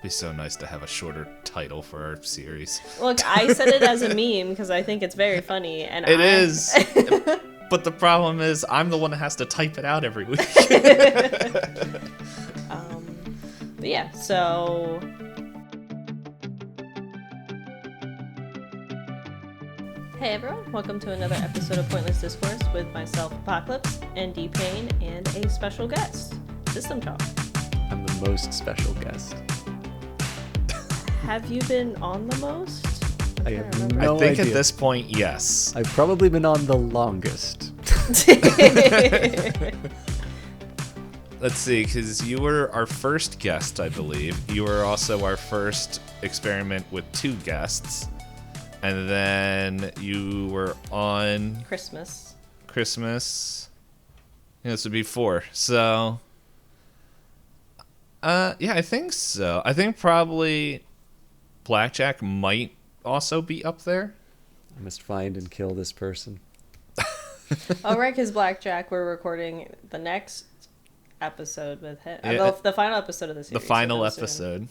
It'd be so nice to have a shorter title for our series. Look, I said it as a meme because I think it's very funny, and It is. But the problem is, I'm the one that has to type it out every week. But yeah, so hey everyone, welcome to another episode of Pointless Discourse with myself, Apocalypse, Itisdpayne, and a special guest, Systemchalk. I'm the most special guest. Have you been on the most? I have remember. no I think idea. at this point, yes. I've probably been on the longest. Let's see, because you were our first guest, I believe. You were also our first experiment with 2 guests. And then you were on Christmas. Yeah, this would be 4. So, yeah, I think so. I think probably Blackjack might also be up there. I must find and kill this person. Oh, right, because Blackjack, we're recording the next episode with him. Yeah. The final episode of the series. The final so episode.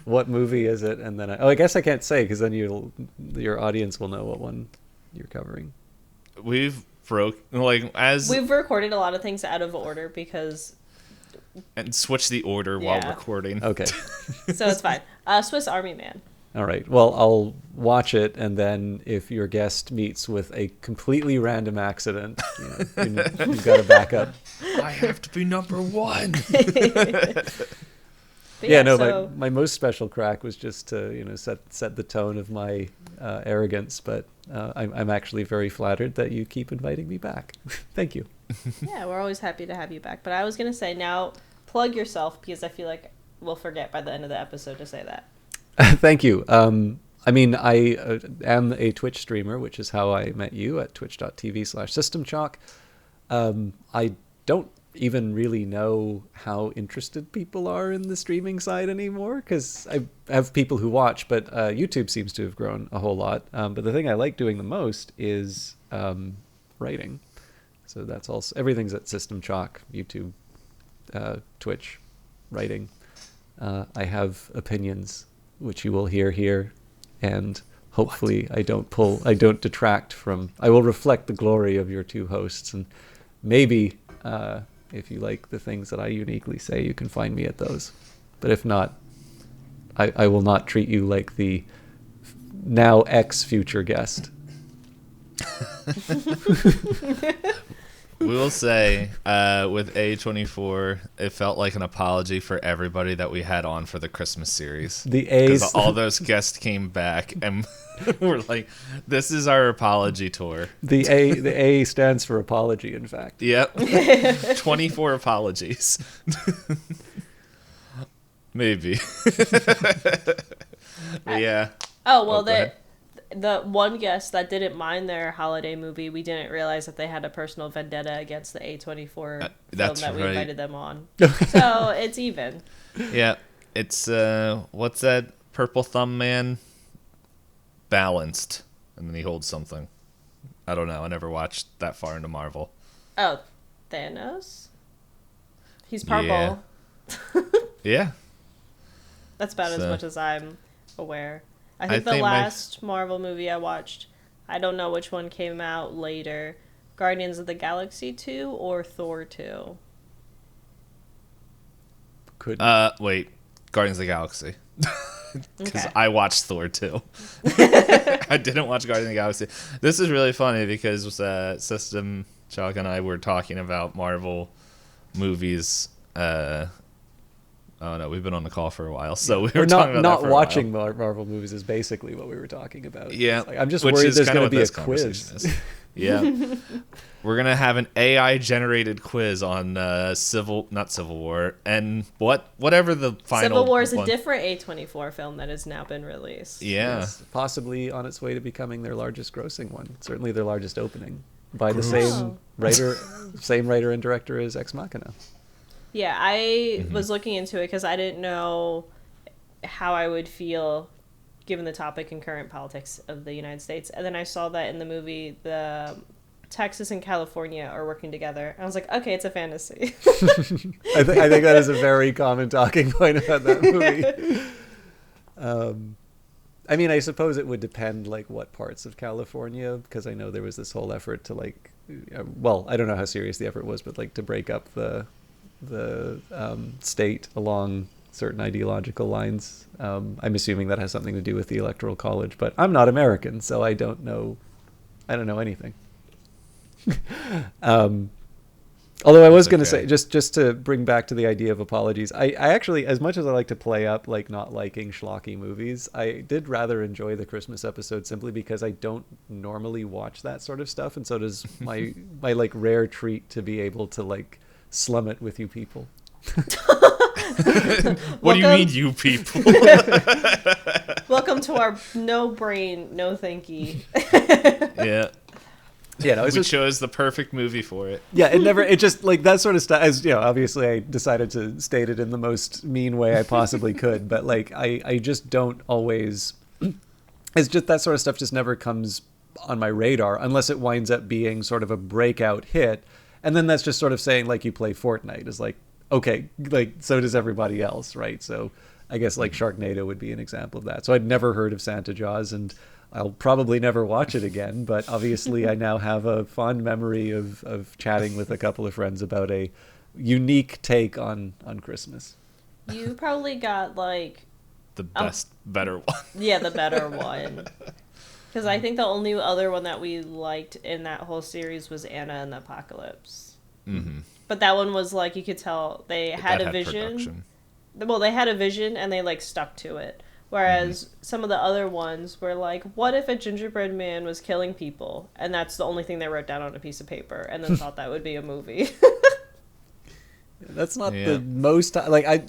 What movie is it? And then I guess I can't say because then your audience will know what one you're covering. We've recorded a lot of things out of order because... and switch the order while Yeah. recording. Okay. So it's fine. Swiss Army Man. All right. Well, I'll watch it, and then if your guest meets with a completely random accident, you've got to back up. I have to be number 1. So, my most special crack was just to set the tone of my arrogance, but I'm actually very flattered that you keep inviting me back. Thank you. yeah, we're always happy to have you back. But I was going to say, now plug yourself because I feel like we'll forget by the end of the episode to say that. Thank you. I am a Twitch streamer, which is how I met you at twitch.tv/Systemchalk. I don't even really know how interested people are in the streaming side anymore because I have people who watch, but YouTube seems to have grown a whole lot. But the thing I like doing the most is writing. So that's also everything's at Systemchalk, YouTube, Twitch, writing. I have opinions, which you will hear here, and hopefully I don't detract from. I will reflect the glory of your 2 hosts, and maybe if you like the things that I uniquely say, you can find me at those. But if not, I will not treat you like the now ex-future guest. We will say, with A24, it felt like an apology for everybody that we had on for the Christmas series. The A's, because all those guests came back, and we're like, "This is our apology tour." The A stands for apology. In fact, Yep, 24 apologies. Maybe. Yeah. Oh, well, go ahead. the one guest that didn't mind their holiday movie, we didn't realize that they had a personal vendetta against the A24 film that's that we right. invited them on. So it's even. Yeah, it's what's that purple thumb man? Balanced, and then he holds something. I don't know. I never watched that far into Marvel. Oh, Thanos? He's purple. Yeah. That's about as So- much as I'm aware. I I think the think last Marvel movie I watched, I don't know which one came out later, Guardians of the Galaxy 2 or Thor 2. could Wait, Guardians of the Galaxy. Because Okay. I watched Thor 2. I didn't watch Guardians of the Galaxy. This is really funny because Systemchalk and I were talking about Marvel movies. Oh no, we've been on the call for a while, so we were talking about not that for watching a while. Marvel movies is basically what we were talking about. Yeah, It's like, I'm just which worried is there's kinda going to what be a this conversation quiz. is. Yeah, we're gonna have an AI generated quiz on not Civil War and whatever the final. Civil War is a one. different A24 film that has now been released. Yeah, It's possibly on its way to becoming their largest grossing one. Certainly their largest opening by the Oh. same writer and director as Ex Machina. Yeah, I was looking into it because I didn't know how I would feel given the topic and current politics of the United States. And then I saw that in the movie, the Texas and California are working together. I was like, okay, it's a fantasy. I think that is a very common talking point about that movie. I mean, I suppose it would depend, like, what parts of California, because I know there was this whole effort to, like, well, I don't know how serious the effort was, but, like, to break up the state along certain ideological lines. I'm assuming that has something to do with the Electoral College, but I'm not American, so I don't know anything. Although I was going to say, just to bring back to the idea of apologies, I actually, as much as I like to play up like not liking schlocky movies, I did rather enjoy the Christmas episode simply because I don't normally watch that sort of stuff, and so does my like rare treat to be able to like slum it with you people. What do you mean, you people? Welcome to our no brain, no thanky. Yeah. Yeah, no, we chose the perfect movie for it. Yeah, it just, like, that sort of stuff, as, you know, obviously I decided to state it in the most mean way I possibly could, but, like, I just don't always, it's just, that sort of stuff just never comes on my radar unless it winds up being sort of a breakout hit, and then that's just sort of saying, like, you play Fortnite, is like, okay, like, so does everybody else, right? So I guess, like, Sharknado would be an example of that. So I'd never heard of Santa Jaws, and I'll probably never watch it again, but obviously I now have a fond memory of chatting with a couple of friends about a unique take on Christmas. You probably got, like... the better one. Yeah, the better one. Because I think the only other one that we liked in that whole series was Anna and the Apocalypse. Mm-hmm. But that one was, like, you could tell they had a vision. Production. Well, they had a vision and they, like, stuck to it. Whereas some of the other ones were like, what if a gingerbread man was killing people? And that's the only thing they wrote down on a piece of paper and then thought that would be a movie. That's not the most, like, I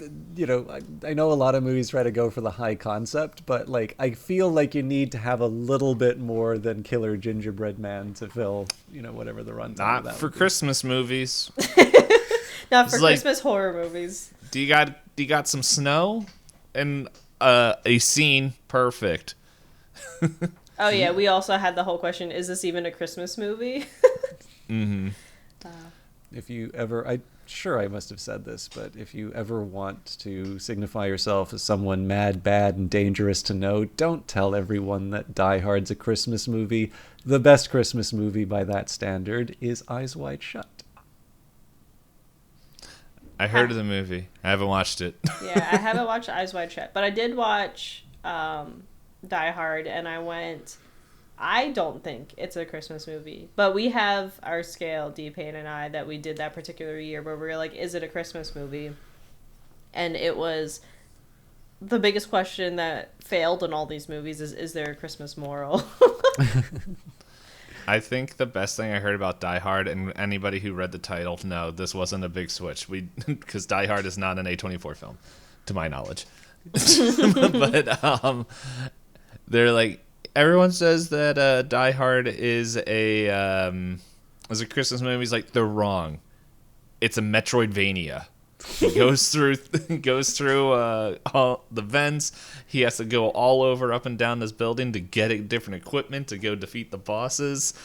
know a lot of movies try to go for the high concept, but, like, I feel like you need to have a little bit more than killer gingerbread man to fill, you know, whatever the runtime. Not for Christmas movies. Not for Christmas horror movies. Do you got some snow and a scene? Perfect. Oh yeah, we also had the whole question: is this even a Christmas movie? Mm-hmm. If you ever, I'm sure I must have said this, but if you ever want to signify yourself as someone mad, bad, and dangerous to know, don't tell everyone that Die Hard's a Christmas movie. The best Christmas movie by that standard is Eyes Wide Shut. I heard of the movie. I haven't watched it. Yeah, I haven't watched Eyes Wide Shut, but I did watch Die Hard, and I went, I don't think it's a Christmas movie. But we have our scale, D-Payne and I, that we did that particular year where we were like, is it a Christmas movie? And it was the biggest question that failed in all these movies is there a Christmas moral? I think the best thing I heard about Die Hard, and anybody who read the title, no, this wasn't a big switch. Because Die Hard is not an A24 film, to my knowledge. But they're like, everyone says that Die Hard is a Christmas movie. He's like, they're wrong. It's a Metroidvania. He goes through all the vents. He has to go all over up and down this building to get different equipment to go defeat the bosses.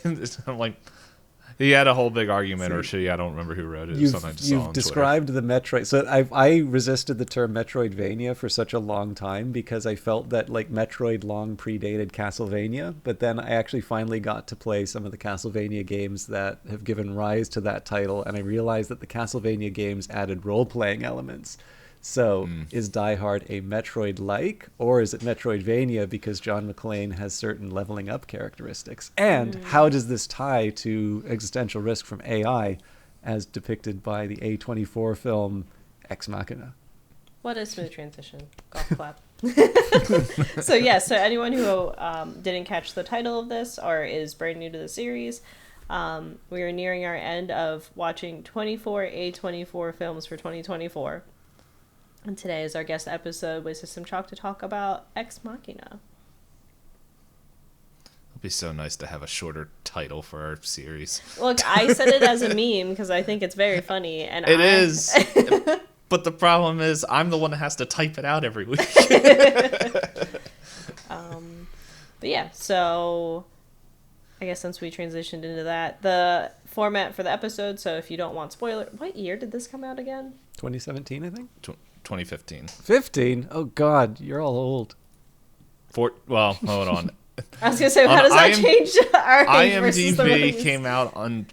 I'm like, he had a whole big argument, or I don't remember who wrote it. You've described the Metroid. So I resisted the term Metroidvania for such a long time because I felt that like Metroid long predated Castlevania. But then I actually finally got to play some of the Castlevania games that have given rise to that title, and I realized that the Castlevania games added role-playing elements. So is Die Hard a Metroid-like, or is it Metroidvania because John McClane has certain leveling up characteristics? And how does this tie to existential risk from AI as depicted by the A24 film Ex Machina? What a smooth transition. Golf clap. So anyone who didn't catch the title of this or is brand new to the series, we are nearing our end of watching 24 A24 films for 2024. And today is our guest episode with Systemchalk to talk about Ex Machina. It'd be so nice to have a shorter title for our series. Look, I said it as a meme because I think it's very funny. And it is. But the problem is I'm the one that has to type it out every week. But yeah, so I guess since we transitioned into that, the format for the episode, so if you don't want spoiler, what year did this come out again? 2017, I think. 2015. 15? Oh God, you're all old. Well, hold on. I was gonna say, how does that change our age versus the IMDb release? came out on.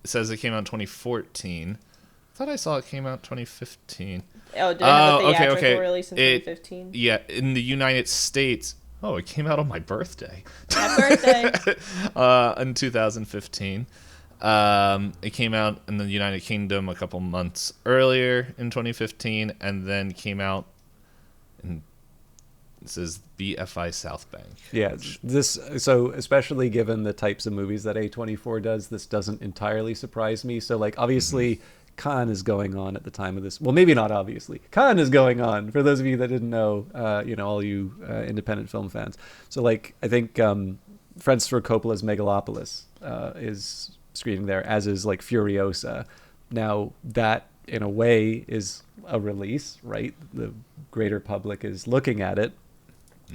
It says it came out in 2014. I thought I saw it came out 2015. Oh, did it have a theatrical okay. release in 2015? Yeah, in the United States. Oh, it came out on my birthday. Happy birthday. In 2015. It came out in the United Kingdom a couple months earlier in 2015, and then came out in, it says BFI South Bank. Yeah, so especially given the types of movies that A24 does, this doesn't entirely surprise me. So like obviously Cannes is going on at the time of this. Well, maybe not obviously. Cannes is going on, for those of you that didn't know, all you independent film fans. So like I think Francis Ford Coppola's Megalopolis is screening there, as is like Furiosa. Now that in a way is a release, right? The greater public is looking at it.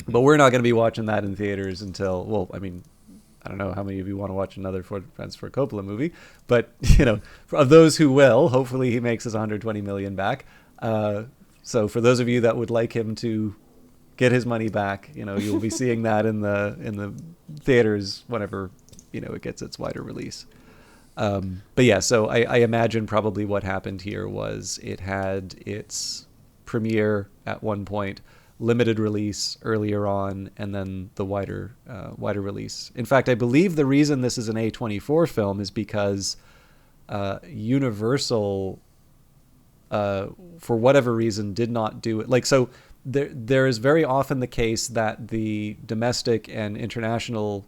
But we're not going to be watching that in theaters until, well, I mean, I don't know how many of you want to watch another Francis Ford Coppola movie, but, of those who will, hopefully he makes his 120 million back. So for those of you that would like him to get his money back, you'll be seeing that in the theaters whenever, it gets its wider release. But yeah, so I imagine probably what happened here was it had its premiere at one point, limited release earlier on, and then the wider release. In fact, I believe the reason this is an A24 film is because Universal, for whatever reason, did not do it. Like, so there is very often the case that the domestic and international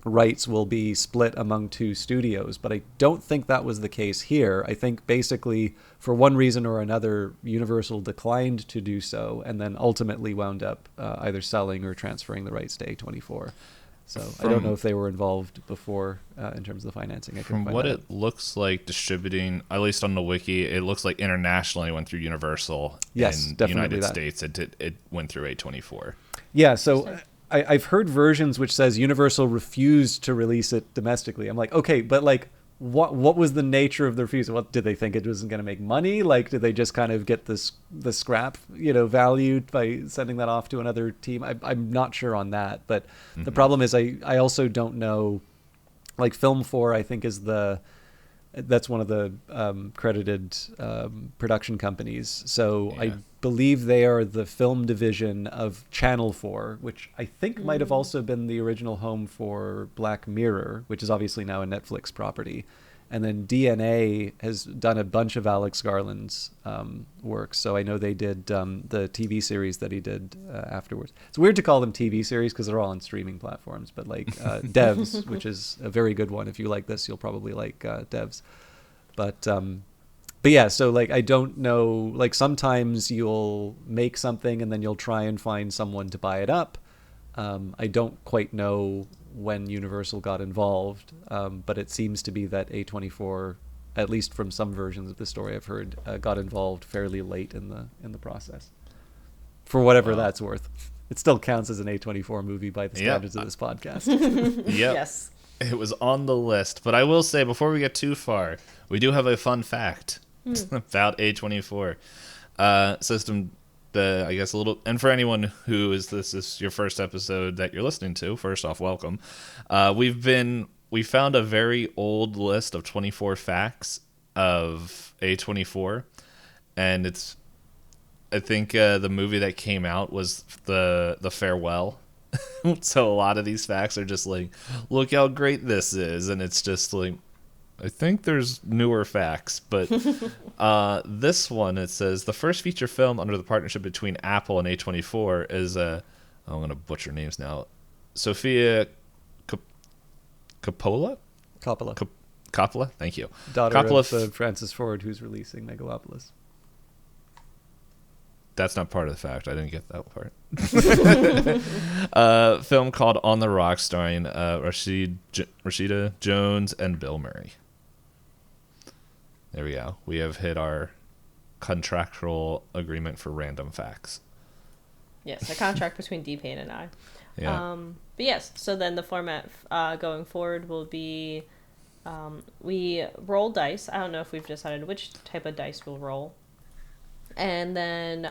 rights will be split among two studios, but I don't think that was the case here. I think basically for one reason or another, Universal declined to do so, and then ultimately wound up either selling or transferring the rights to A24. So I don't know if they were involved before in terms of the financing. From what it looks like, distributing, at least on the wiki, it looks like internationally it went through Universal. Yes, in the definitely United that. States, it went through A24. Yeah, so I've heard versions which says Universal refused to release it domestically. I'm like, okay, but like, what was the nature of the refusal? What, did they think it wasn't going to make money? Like, did they just kind of get the scrap, valued by sending that off to another team? I'm not sure on that, but the problem is I also don't know. Like Film 4, I think that's one of the credited production companies. So yeah. I believe they are the film division of Channel 4, which I think might have also been the original home for Black Mirror, which is obviously now a Netflix property. And then DNA has done a bunch of Alex Garland's work. So I know they did the TV series that he did afterwards. It's weird to call them TV series because they're all on streaming platforms. But like Devs, which is a very good one. If you like this, you'll probably like Devs. But yeah, so like I don't know. Like sometimes you'll make something and then you'll try and find someone to buy it up. I don't quite know when Universal got involved, but it seems to be that A24, at least from some versions of the story I've heard, got involved fairly late in the process. For whatever that's worth, it still counts as an A24 movie by the standards of this podcast. Yep. Yes, it was on the list. But I will say, before we get too far, we do have a fun fact about A24 system. I guess a little, and for anyone who this is your first episode that you're listening to, first off, welcome. We found a very old list of 24 facts of A24, and I think the movie that came out was the Farewell. So a lot of these facts are just like, look how great this is, and it's just like, I think there's newer facts, but this one, it says the first feature film under the partnership between Apple and A24 is I'm going to butcher names now. Sofia Coppola? Coppola, thank you. Daughter of Francis Ford, who's releasing Megalopolis. That's not part of the fact. I didn't get that part. Film called On the Rocks, starring Rashida Jones and Bill Murray. There we go. We have hit our contractual agreement for random facts. Yes, a contract between D-Payne and I. Yeah. But yes, so then the format going forward will be we roll dice. I don't know if we've decided which type of dice we'll roll. And then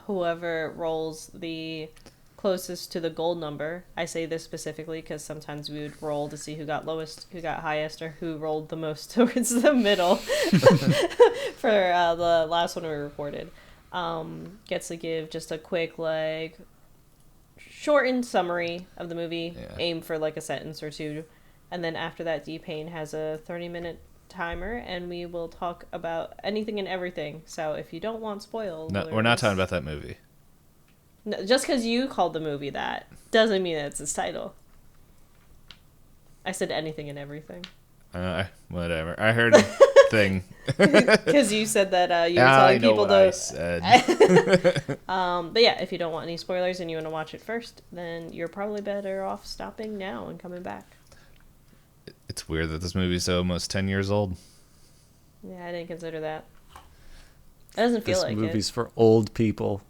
whoever rolls the closest to the gold number, I say this specifically because sometimes we would roll to see who got lowest, who got highest, or who rolled the most towards the middle for the last one we recorded. Gets to give just a quick, like, shortened summary of the movie, aim for like a sentence or two, and then after that D-Payne has a 30-minute timer, and we will talk about anything and everything. So if you don't want spoilers... No, we're not talking about that movie. No, just because you called the movie that doesn't mean that's its title. I said anything and everything. Whatever. I heard a thing. Because you said that you were telling people to... I said. But yeah, if you don't want any spoilers and you want to watch it first, then you're probably better off stopping now and coming back. It's weird that this movie's almost 10 years old. Yeah, I didn't consider that. It doesn't feel like it. This movie's for old people.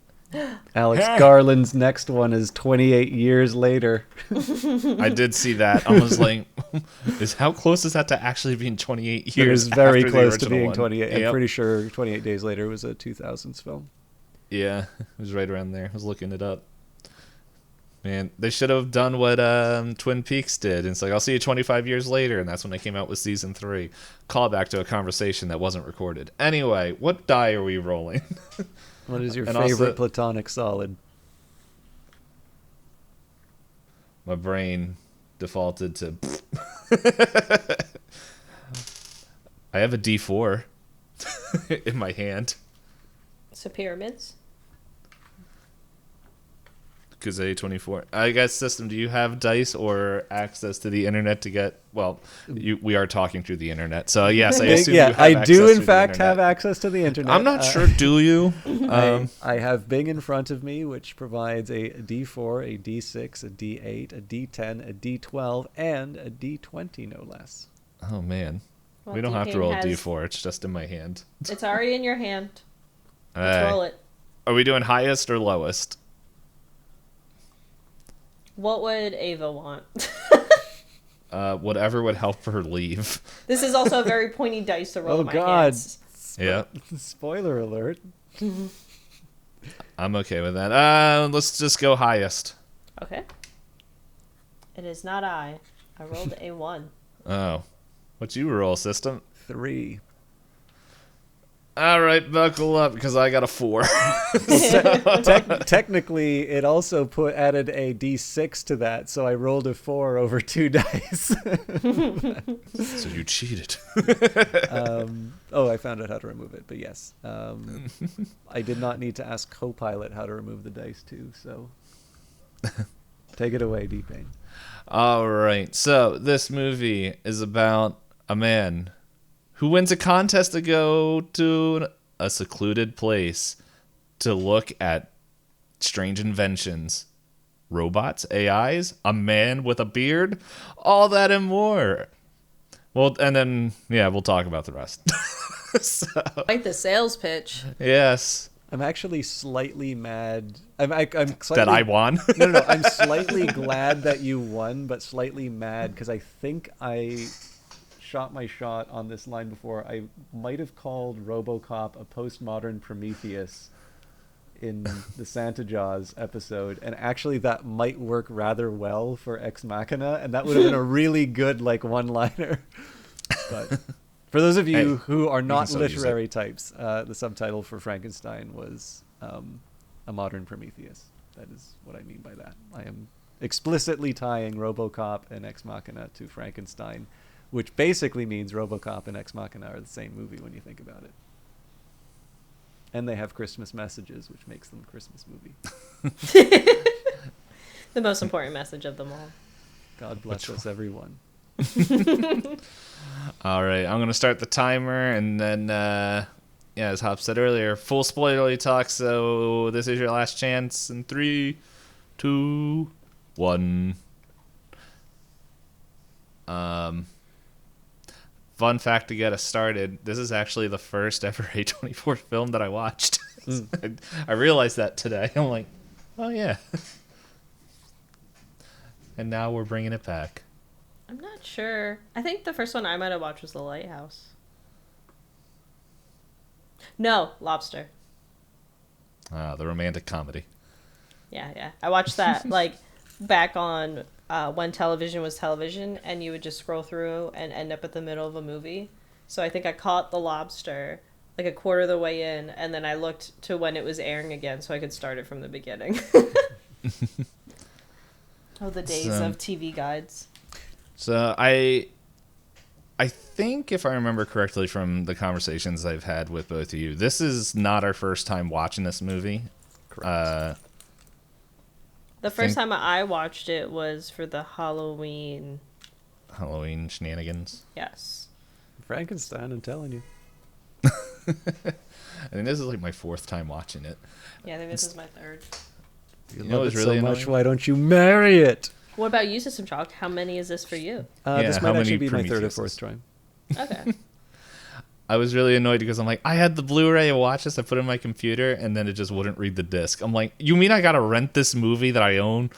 Alex Garland's next one is 28 years later. I did see that. I was like, how close is that to actually being 28 years? It was very after close the to being one? 28. Yep. I'm pretty sure 28 Days Later was a 2000s film. Yeah, it was right around there. I was looking it up. Man, they should have done what Twin Peaks did. And it's like, I'll see you 25 years later, and that's when they came out with season 3. Callback to a conversation that wasn't recorded. Anyway, what die are we rolling? What is your And favorite also- platonic solid? My brain defaulted to... I have a D4 in my hand. So pyramids? Because A24. I guess, System, do you have dice or access to the internet to get... Well, we are talking through the internet. So, yes, I assume you have I access do, in through the fact, internet. have access to the internet. I'm not sure, do you? I have Bing in front of me, which provides a D4, a D6, a D8, a D10, a D12, and a D20, no less. Oh, man. Well, We don't have to D-Payne roll a has- D4. It's just in my hand. It's already in your hand. Let's roll it. Are we doing highest or lowest? What would Ava want? Whatever would help her leave. This is also a very pointy dice to roll Oh, in my God. hands. Yeah, Spoiler alert. I'm okay with that. Let's just go highest. Okay. It is not I. I rolled a 1. Oh. What'd you roll, System? 3. All right, buckle up, because I got a 4. Technically, it also added a D6 to that, so I rolled a 4 over 2 dice. So you cheated. I found out how to remove it, but yes. I did not need to ask Copilot how to remove the dice, too, so... Take it away, D-Payne. All right, so this movie is about a man who wins a contest to go to a secluded place to look at strange inventions. Robots, AIs, a man with a beard, all that and more. Well, and then, yeah, we'll talk about the rest. So, Like the sales pitch. yes, I'm actually slightly mad. I'm slightly, that I won. No. I'm slightly glad that you won, but slightly mad because I think I shot my shot on this line before. I might have called RoboCop a postmodern Prometheus in the Santa Jaws episode, and actually that might work rather well for Ex Machina, and that would have been a really good one-liner. But for those of you who are not still use it. literary types, the subtitle for Frankenstein was a modern Prometheus. That is what I mean by that. I am explicitly tying RoboCop and Ex Machina to Frankenstein, which basically means RoboCop and Ex Machina are the same movie when you think about it. And they have Christmas messages, which makes them a Christmas movie. The most important message of them all. God bless us, everyone. All right, I'm going to start the timer, and then, as Hop said earlier, full spoilerly talk, so this is your last chance in 3, 2, 1. Fun fact to get us started, this is actually the first ever A24 film that I watched. I realized that today. I'm like, Oh yeah. And now we're bringing it back. I'm not sure. I think the first one I might have watched was The Lighthouse. No, Lobster. The romantic comedy. Yeah. I watched that like back on when television was television, and you would just scroll through and end up at the middle of a movie. So I think I caught The Lobster like a quarter of the way in, and then I looked to when it was airing again so I could start it from the beginning. Oh, the days of TV guides. So I think if I remember correctly from the conversations I've had with both of you, this is not our first time watching this movie. Correct. The first time I watched it was for the Halloween shenanigans. Yes. Frankenstein, I'm telling you. I think this is like my fourth time watching it. Yeah, I think this is my third. You know love what's it really so much, annoying? why don't you marry it? What about you, Systemchalk? How many is this for you? This how might many actually be my third or Prometheuses? fourth time. Okay. I was really annoyed because I'm like, I had the Blu-ray, I watched this, I put it in my computer, and then it just wouldn't read the disc. I'm like, you mean I gotta rent this movie that I own?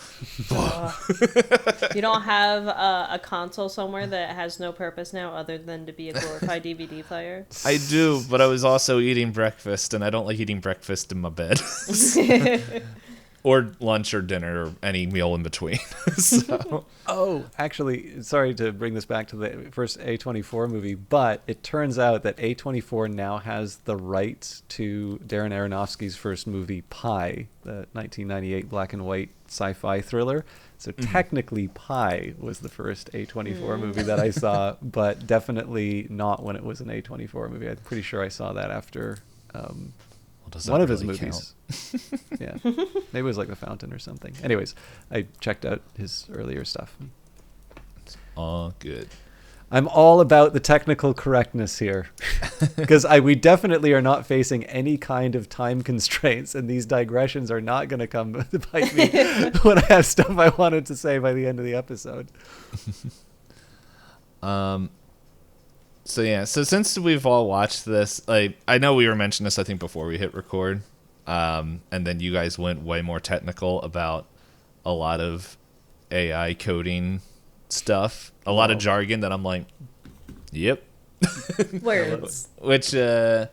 You don't have a console somewhere that has no purpose now other than to be a glorified DVD player? I do, but I was also eating breakfast, and I don't like eating breakfast in my bed. Or lunch or dinner or any meal in between. So Oh, actually, sorry to bring this back to the first A24 movie, but it turns out that A24 now has the rights to Darren Aronofsky's first movie, Pi, the 1998 black and white sci-fi thriller. So technically, Pi was the first A24 movie that I saw, but definitely not when it was an A24 movie. I'm pretty sure I saw that after does that one of his really movies. Yeah, maybe it was like The Fountain or something. Anyways, I checked out his earlier stuff. all good. I'm all about the technical correctness here, because we definitely are not facing any kind of time constraints, and these digressions are not going to come to bite me when I have stuff I wanted to say by the end of the episode. So yeah, so since we've all watched this, like I know we were mentioning this I think before we hit record, and then you guys went way more technical about a lot of AI coding stuff, a lot of jargon that I'm like, yep. Words. Which LOL,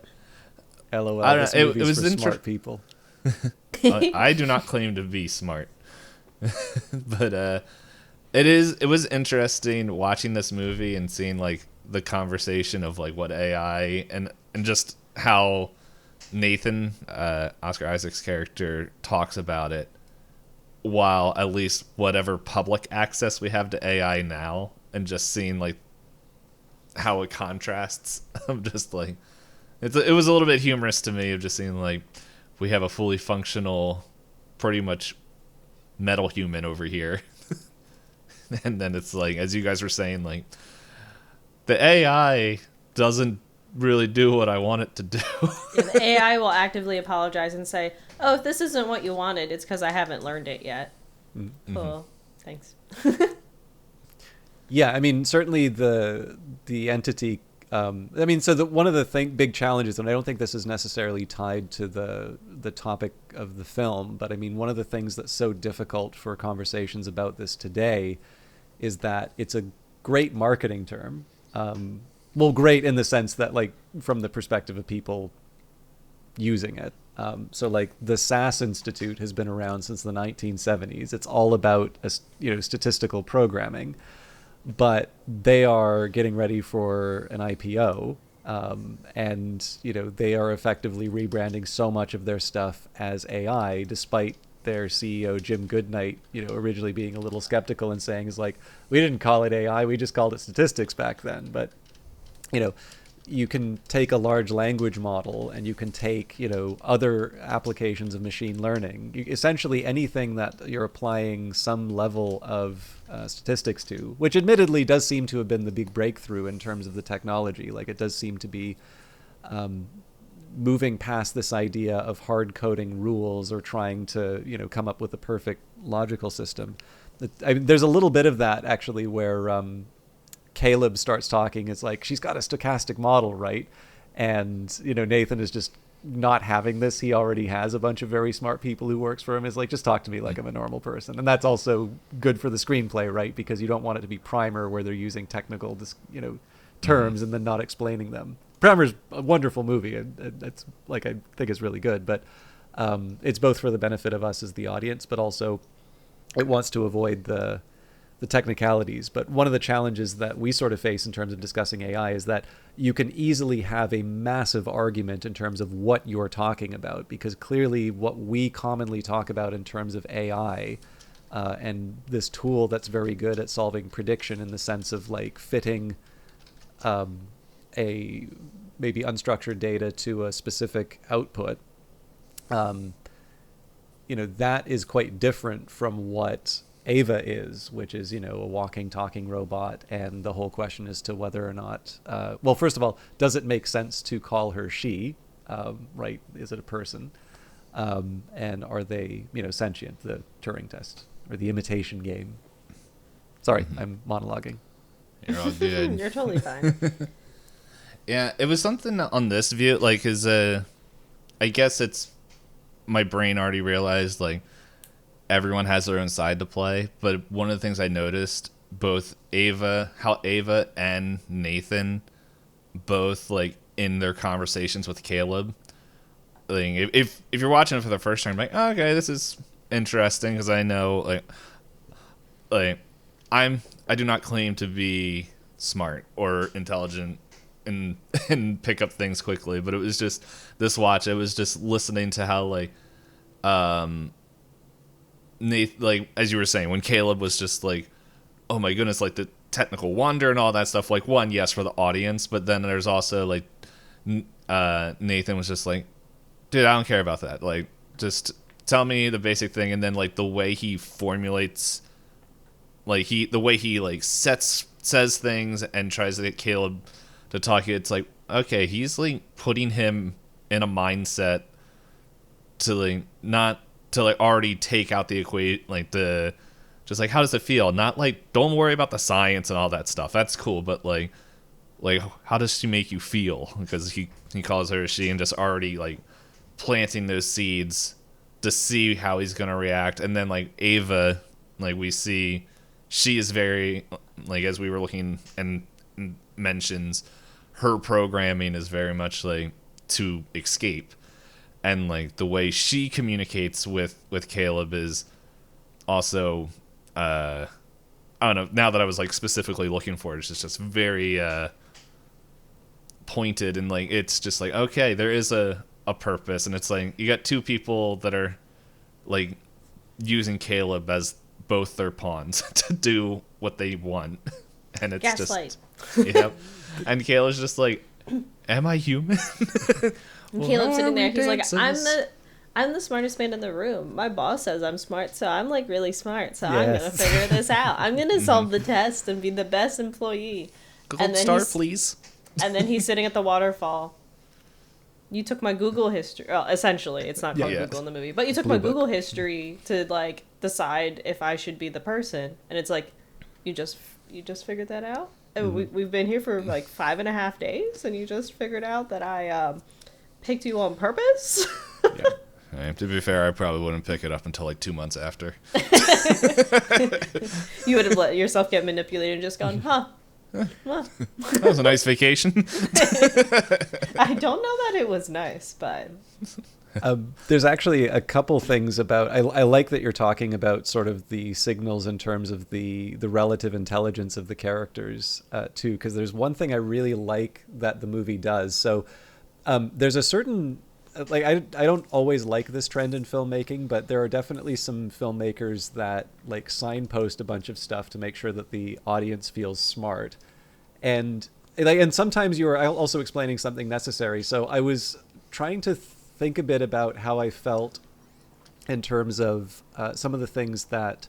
I don't this know, it movie's was for inter- smart people. I do not claim to be smart, but it was interesting watching this movie and seeing like the conversation of like what AI and just how Nathan, Oscar Isaac's character, talks about it, while at least whatever public access we have to AI now, and just seeing like how it contrasts. I'm just like, it was a little bit humorous to me of just seeing like we have a fully functional, pretty much metal human over here. And then it's like, as you guys were saying, like the AI doesn't really do what I want it to do. Yeah, the AI will actively apologize and say, "Oh, if this isn't what you wanted, it's because I haven't learned it yet." Mm-hmm. Cool. Thanks. Yeah, I mean, certainly the entity. I mean, so one of the big challenges, and I don't think this is necessarily tied to the topic of the film, but I mean, one of the things that's so difficult for conversations about this today is that it's a great marketing term. Well, great in the sense that, like, from the perspective of people using it. So, like, the SAS Institute has been around since the 1970s. It's all about, statistical programming. But they are getting ready for an IPO, and they are effectively rebranding so much of their stuff as AI, despite their CEO Jim Goodnight, originally being a little skeptical and saying is like, we didn't call it AI, we just called it statistics back then. But you can take a large language model and you can take other applications of machine learning, essentially anything that you're applying some level of statistics to, which admittedly does seem to have been the big breakthrough in terms of the technology. Like, it does seem to be moving past this idea of hard coding rules or trying to come up with a perfect logical system. There's a little bit of that actually where Caleb starts talking. It's like, she's got a stochastic model, right? And Nathan is just not having this, he already has a bunch of very smart people who works for him, is like, just talk to me like I'm a normal person. And that's also good for the screenplay, right? Because you don't want it to be Primer where they're using technical, terms and then not explaining them. Primer's a wonderful movie. It's like, I think it's really good, but it's both for the benefit of us as the audience, but also it wants to avoid the technicalities. But one of the challenges that we sort of face in terms of discussing AI is that you can easily have a massive argument in terms of what you're talking about, because clearly what we commonly talk about in terms of AI and this tool that's very good at solving prediction in the sense of like fitting a maybe unstructured data to a specific output, that is quite different from what Ava is, which is, a walking, talking robot. And the whole question as to whether or not, well, first of all, does it make sense to call her she, right? Is it a person? And are they, sentient, the Turing test or the imitation game? Sorry, I'm monologuing. You're all good. You're totally fine. Yeah, it was something on this view, like, I guess it's, my brain already realized, like, everyone has their own side to play, but one of the things I noticed, how Ava and Nathan both, like, in their conversations with Caleb, like, if you're watching it for the first time, like, oh, okay, this is interesting, because I know, like, I do not claim to be smart or intelligent and pick up things quickly, but it was just this watch. It was just listening to how, like, Nathan, like, as you were saying, when Caleb was just like, oh my goodness, like the technical wonder and all that stuff, like, one, yes, for the audience, but then there's also like Nathan was just like, dude, I don't care about that, like, just tell me the basic thing. And then, like, the way he formulates, like, the way he like says things and tries to get Caleb to talk, it's like, okay, he's like putting him in a mindset to like not to like already take out the like the just like, how does it feel, not like, don't worry about the science and all that stuff, that's cool, but like how does she make you feel, because he calls her she, and just already like planting those seeds to see how he's gonna react. And then like Ava, like, we see she is very, like, as we were looking and mentions, her programming is very much like to escape, and like the way she communicates with Caleb is also I don't know, now that I was like specifically looking for it, it's just very pointed, and like it's just like, okay, there is a purpose, and it's like you got two people that are like using Caleb as both their pawns to do what they want, and it's Gaslight. just and Caleb's just like, am I human? And Caleb's sitting there, he's like, I'm the smartest man in the room. My boss says I'm smart, so I'm like really smart, so I'm gonna figure this out. I'm gonna solve the test and be the best employee. Gold star, please. And then he's sitting at the waterfall. You took my Google history. Well, essentially, it's not called Google in the movie, but you took my Google history to like decide if I should be the person. And it's like, you just figured that out. We've been here for like 5.5 days, and you just figured out that I picked you on purpose. To be fair, I probably wouldn't pick it up until like 2 months after. You would have let yourself get manipulated and just gone, huh? That was a nice vacation. I don't know that it was nice, but there's actually a couple things about, I like that you're talking about sort of the signals in terms of the relative intelligence of the characters too, because there's one thing I really like that the movie does. So there's a certain, like, I don't always like this trend in filmmaking, but there are definitely some filmmakers that like signpost a bunch of stuff to make sure that the audience feels smart. And sometimes you are also explaining something necessary. So I was trying to think a bit about how I felt in terms of some of the things that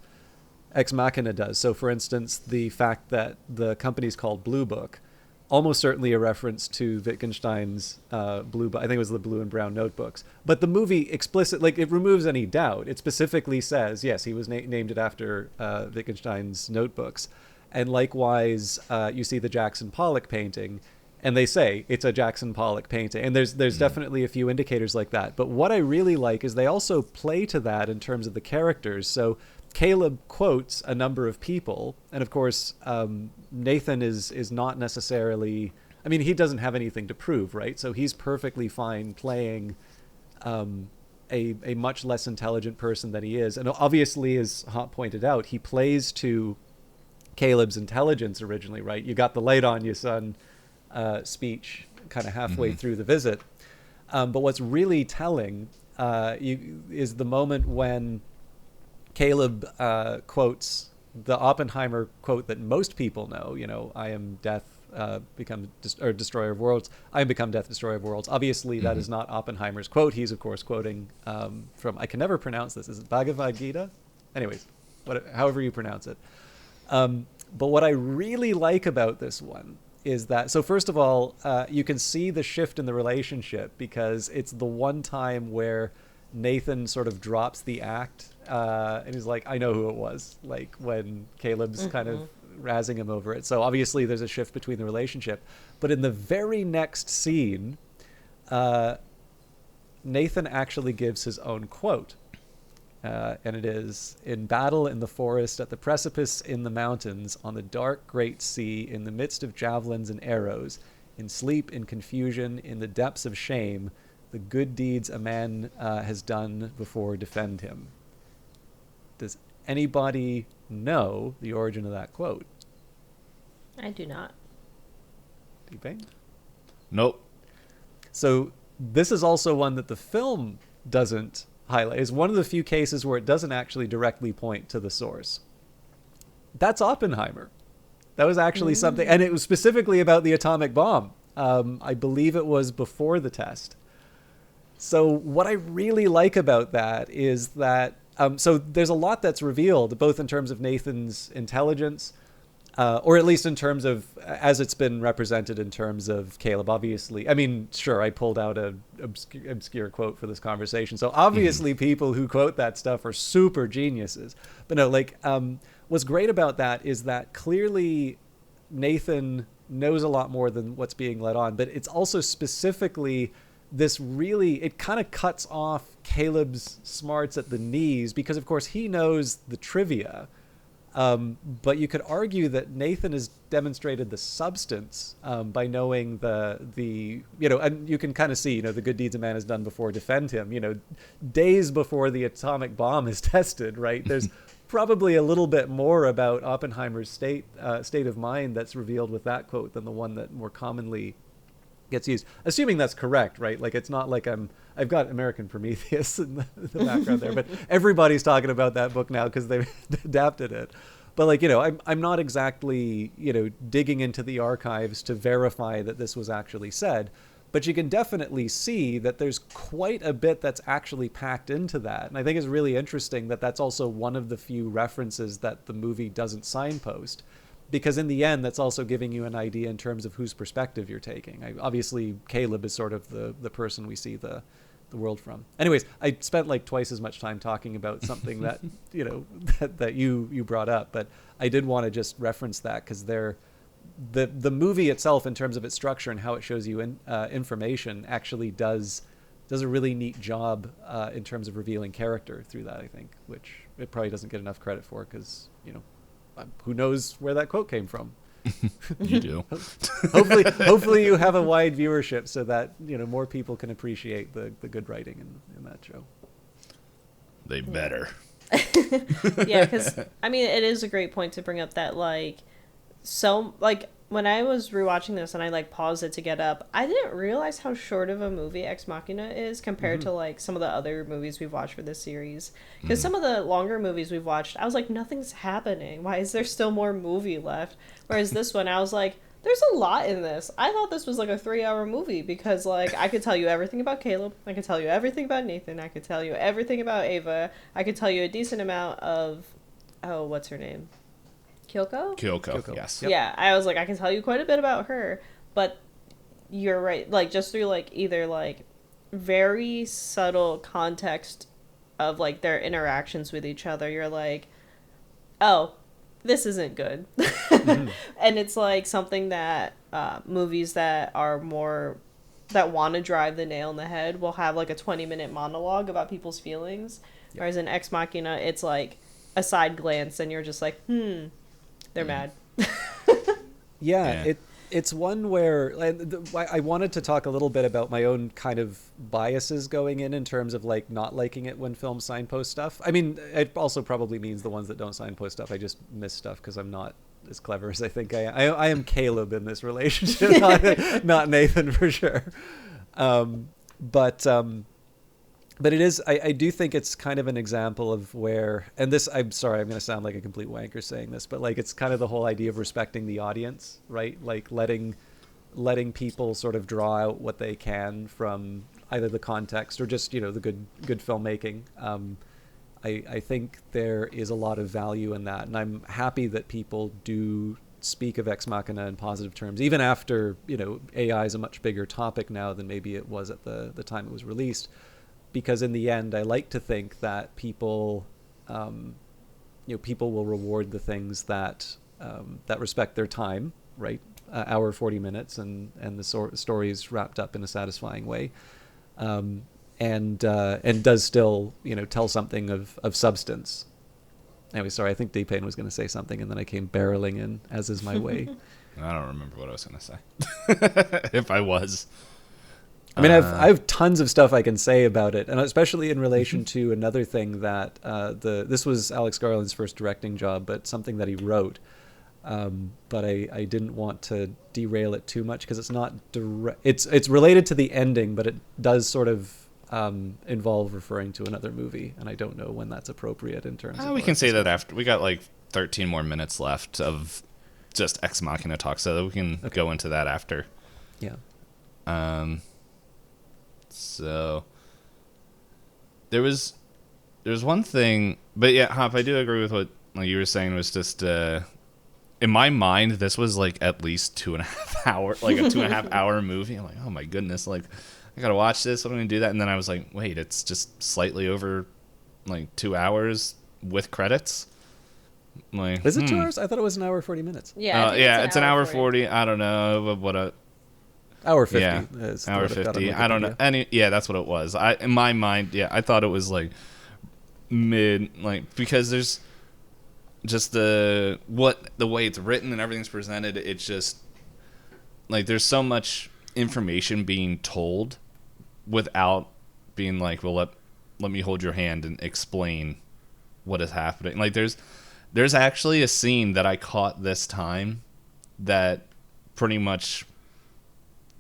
Ex Machina does. So for instance, the fact that the company's called Blue Book, almost certainly a reference to Wittgenstein's Blue Book. I think it was the Blue and Brown Notebooks. But the movie it removes any doubt. It specifically says, yes, he was named it after Wittgenstein's notebooks. And likewise, you see the Jackson Pollock painting, and they say it's a Jackson Pollock painting, and there's definitely a few indicators like that. But what I really like is they also play to that in terms of the characters. So Caleb quotes a number of people, and of course Nathan is not necessarily, I mean, he doesn't have anything to prove, right? So he's perfectly fine playing a much less intelligent person than he is. And obviously, as Hop pointed out, he plays to Caleb's intelligence originally, right? You got the light on you, son speech kind of halfway through the visit. But what's really telling is the moment when Caleb quotes the Oppenheimer quote that most people know, you know, I am death, destroyer of worlds. I am become death, destroyer of worlds. Obviously, that is not Oppenheimer's quote. He's, of course, quoting from, I can never pronounce this. Is it Bhagavad Gita? Anyways, however you pronounce it. But what I really like about this one is that, so first of all, you can see the shift in the relationship because it's the one time where Nathan sort of drops the act and he's like, I know who it was, like when Caleb's kind of razzing him over it. So obviously there's a shift between the relationship. But in the very next scene, Nathan actually gives his own quote. And it is, in battle in the forest, at the precipice in the mountains, on the dark great sea, in the midst of javelins and arrows, in sleep, in confusion, in the depths of shame, the good deeds a man has done before defend him. Does anybody know the origin of that quote? I do not. Itisdpayne? Nope. So this is also one that the film doesn't highlight. It's one of the few cases where it doesn't actually directly point to the source. That's Oppenheimer. That was actually something, and it was specifically about the atomic bomb. I believe it was before the test. So what I really like about that is that, so there's a lot that's revealed, both in terms of Nathan's intelligence, or at least in terms of, as it's been represented in terms of Caleb, obviously. I mean, sure, I pulled out an obscure quote for this conversation. So obviously people who quote that stuff are super geniuses. But no, like, what's great about that is that clearly Nathan knows a lot more than what's being let on. But it's also specifically this really, it kind of cuts off Caleb's smarts at the knees because, of course, he knows the trivia. But you could argue that Nathan has demonstrated the substance by knowing the you know, and you can kind of see, you know, the good deeds a man has done before defend him, you know, days before the atomic bomb is tested, right? There's probably a little bit more about Oppenheimer's state of mind that's revealed with that quote than the one that more commonly gets used. Assuming that's correct, right? Like, it's not like I've got American Prometheus in the background there, but everybody's talking about that book now because they've adapted it. But, like, you know, I'm not exactly, you know, digging into the archives to verify that this was actually said, but you can definitely see that there's quite a bit that's actually packed into that. And I think it's really interesting that that's also one of the few references that the movie doesn't signpost. Because in the end, that's also giving you an idea in terms of whose perspective you're taking. Obviously, Caleb is sort of the person we see the world from. Anyways, I spent like twice as much time talking about something that, you know, that you brought up. But I did want to just reference that because the movie itself, in terms of its structure and how it shows you information, actually does a really neat job in terms of revealing character through that, I think, which it probably doesn't get enough credit for because, you know, who knows where that quote came from. You do. hopefully you have a wide viewership so that, you know, more people can appreciate the good writing in that show. They better. Yeah, because I mean, it is a great point to bring up that, like, so, like, when I was rewatching this and I like paused it to get up, I didn't realize how short of a movie Ex Machina is compared to like some of the other movies we've watched for this series. Because some of the longer movies we've watched, I was like, nothing's happening. Why is there still more movie left? Whereas this one, I was like, there's a lot in this. I thought this was like a 3-hour movie because, like, I could tell you everything about Caleb. I could tell you everything about Nathan. I could tell you everything about Ava. I could tell you a decent amount of, oh, what's her name? Kyoko, yes. Yep. Yeah, I was like, I can tell you quite a bit about her, but you're right. Like, just through, like, either, like, very subtle context of, like, their interactions with each other, you're like, oh, this isn't good. And it's, like, something that movies that are more that want to drive the nail in the head will have like a 20-minute monologue about people's feelings. Yep. Whereas in Ex Machina, it's like a side glance and you're just like, they're mad. Yeah. It's one where I wanted to talk a little bit about my own kind of biases going in terms of like not liking it when films signpost stuff. I mean, it also probably means the ones that don't signpost stuff, I just miss stuff because I'm not as clever as I think I am. I am Caleb in this relationship, not Nathan for sure. But it is, I do think it's kind of an example of where, and this, I'm sorry, I'm going to sound like a complete wanker saying this, but like it's kind of the whole idea of respecting the audience, right? Like letting people sort of draw out what they can from either the context or just, the good filmmaking. I think there is a lot of value in that, and I'm happy that people do speak of Ex Machina in positive terms, even after, AI is a much bigger topic now than maybe it was at the time it was released. Because in the end, I like to think that people, people will reward the things that respect their time, right? Hour 40 minutes, and the story's wrapped up in a satisfying way, and does still tell something of substance. Anyway, sorry, I think Dpayne was going to say something, and then I came barreling in, as is my way. I don't remember what I was going to say. If I was. I mean, I have tons of stuff I can say about it, and especially in relation to another thing that this was Alex Garland's first directing job, but something that he wrote. But I didn't want to derail it too much because it's not it's related to the ending, but it does sort of involve referring to another movie, and I don't know when that's appropriate in terms of. We can say that after we got like 13 more minutes left of just Ex Machina talk, so we can go into that after. Yeah. So there was one thing, but yeah, Hop, I do agree with what you were saying. Was just in my mind, this was like at least 2.5 hour, like a 2.5 hour movie. I'm like, oh my goodness, like I gotta watch this. I'm gonna do that, and then I was like, wait, it's just slightly over like 2 hours with credits. Like, is it 2 hours? I thought it was an hour 40 minutes. Yeah, it's an hour 40. I don't know what a. Hour 50. Yeah, hour 50. I don't know. That's what it was. In my mind, I thought it was like mid, like because there's just the way it's written and everything's presented. It's just like there's so much information being told without being like, well, let me hold your hand and explain what is happening. Like there's actually a scene that I caught this time that pretty much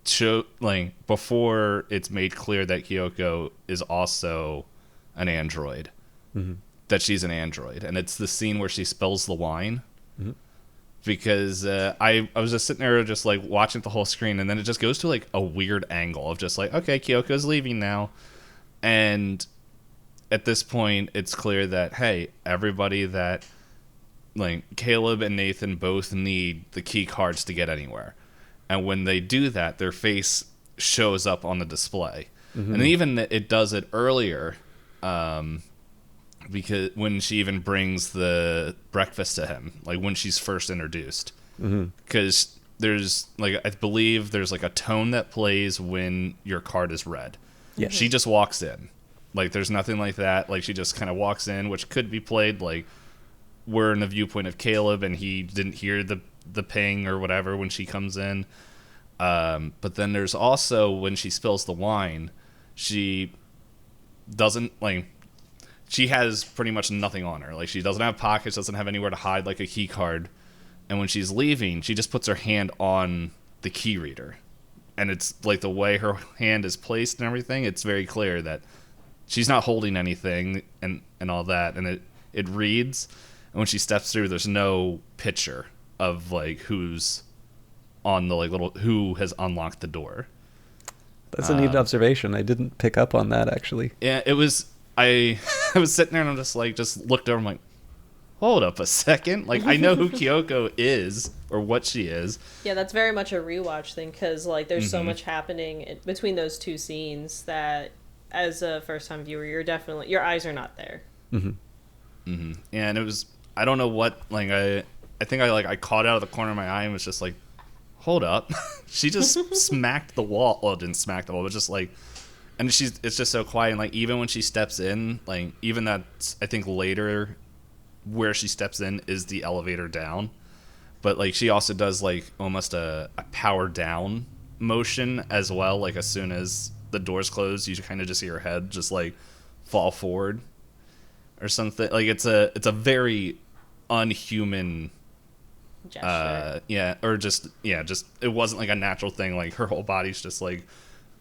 show like before it's made clear that Kyoko is also an android, that she's an android, and it's the scene where she spills the wine, because I was just sitting there just like watching the whole screen, and then it just goes to like a weird angle of just like, okay, Kyoko's leaving now, and at this point it's clear that hey, everybody that like Caleb and Nathan both need the key cards to get anywhere. And when they do that, their face shows up on the display. And even it does it earlier, because when she even brings the breakfast to him, like when she's first introduced. Because there's, like, I believe there's, like, a tone that plays when your card is read. Yeah. She just walks in. Like, there's nothing like that. Like, she just kind of walks in, which could be played, like, we're in the viewpoint of Caleb, and he didn't hear the ping or whatever when she comes in. But then there's also when she spills the wine, she doesn't like she has pretty much nothing on her. Like she doesn't have pockets, doesn't have anywhere to hide like a key card. And when she's leaving, she just puts her hand on the key reader. And it's like the way her hand is placed and everything, it's very clear that she's not holding anything and all that. And it reads, and when she steps through, there's no picture of like who's on the like little who has unlocked the door. That's a neat observation. I didn't pick up on that actually. Yeah, it was. I was sitting there and I'm just looked over. I'm like, hold up a second. Like I know who Kyoko is or what she is. Yeah, that's very much a rewatch thing because like there's so much happening between those two scenes that as a first time viewer, your eyes are not there. And it was. I don't know what like I think I caught out of the corner of my eye and was just like, hold up. She just smacked the wall. Well, didn't smack the wall, but just like, and it's just so quiet. And like, even when she steps in, like, even that's, I think later where she steps in is the elevator down. But like, she also does like almost a power down motion as well. Like, as soon as the doors close, you kind of just see her head just like fall forward or something. Like, it's a very unhuman Gesture. just it wasn't like a natural thing. Like, her whole body's just like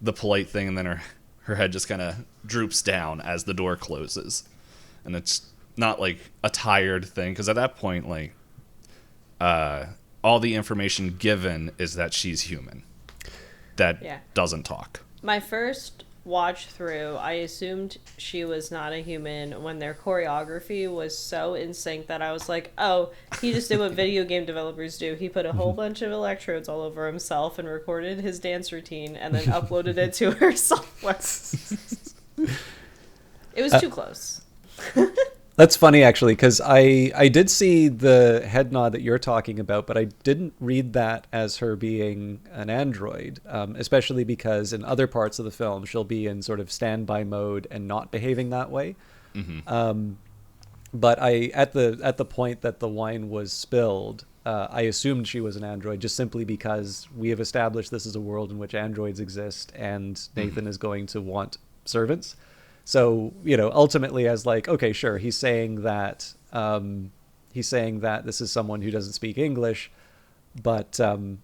the polite thing, and then her head just kind of droops down as the door closes, and it's not like a tired thing, because at that point, like, all the information given is that she's human, that doesn't talk. My first watch through, I assumed she was not a human when their choreography was so in sync that I was like, oh, he just did what video game developers do. He put a whole bunch of electrodes all over himself and recorded his dance routine and then uploaded it to her software. It was too close. That's funny, actually, because I did see the head nod that you're talking about, but I didn't read that as her being an android, especially because in other parts of the film, she'll be in sort of standby mode and not behaving that way. Mm-hmm. But at the point that the wine was spilled, I assumed she was an android, just simply because we have established this is a world in which androids exist, and Nathan is going to want servants. So, ultimately, as like, okay, sure, he's saying that this is someone who doesn't speak English, but I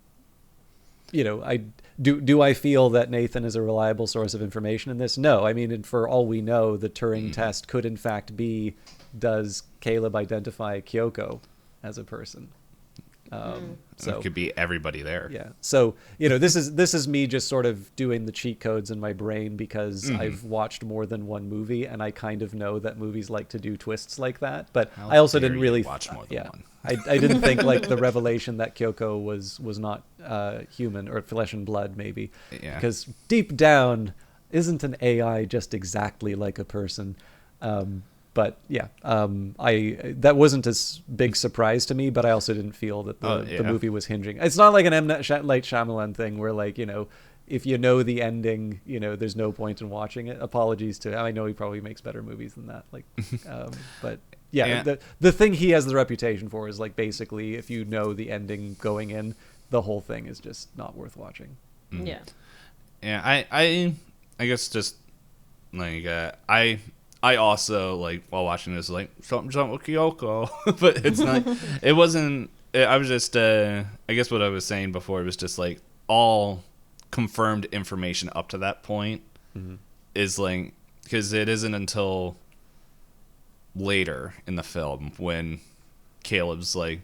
feel that Nathan is a reliable source of information in this? No, I mean, and for all we know, the Turing test could in fact be, does Caleb identify Kyoko as a person? So it could be everybody there. Yeah. So, this is me just sort of doing the cheat codes in my brain, because I've watched more than one movie, and I kind of know that movies like to do twists like that. But I also didn't really watch more than one. I didn't think like the revelation that Kyoko was not human or flesh and blood, maybe. Yeah. Because deep down, isn't an AI just exactly like a person? But yeah, that wasn't a big surprise to me, but I also didn't feel that the movie was hinging. It's not like an M. Night Shyamalan thing where, like, if you know the ending, there's no point in watching it. Apologies to him. I know he probably makes better movies than that. Like, but yeah, the thing he has the reputation for is, like, basically, if you know the ending going in, the whole thing is just not worth watching. Mm. Yeah. Yeah, I guess just like I also, like, while watching this, like, something's up with Kyoko. But it's not, it wasn't, I was just, I guess what I was saying before was just, like, all confirmed information up to that point is, like, because it isn't until later in the film when Caleb's like,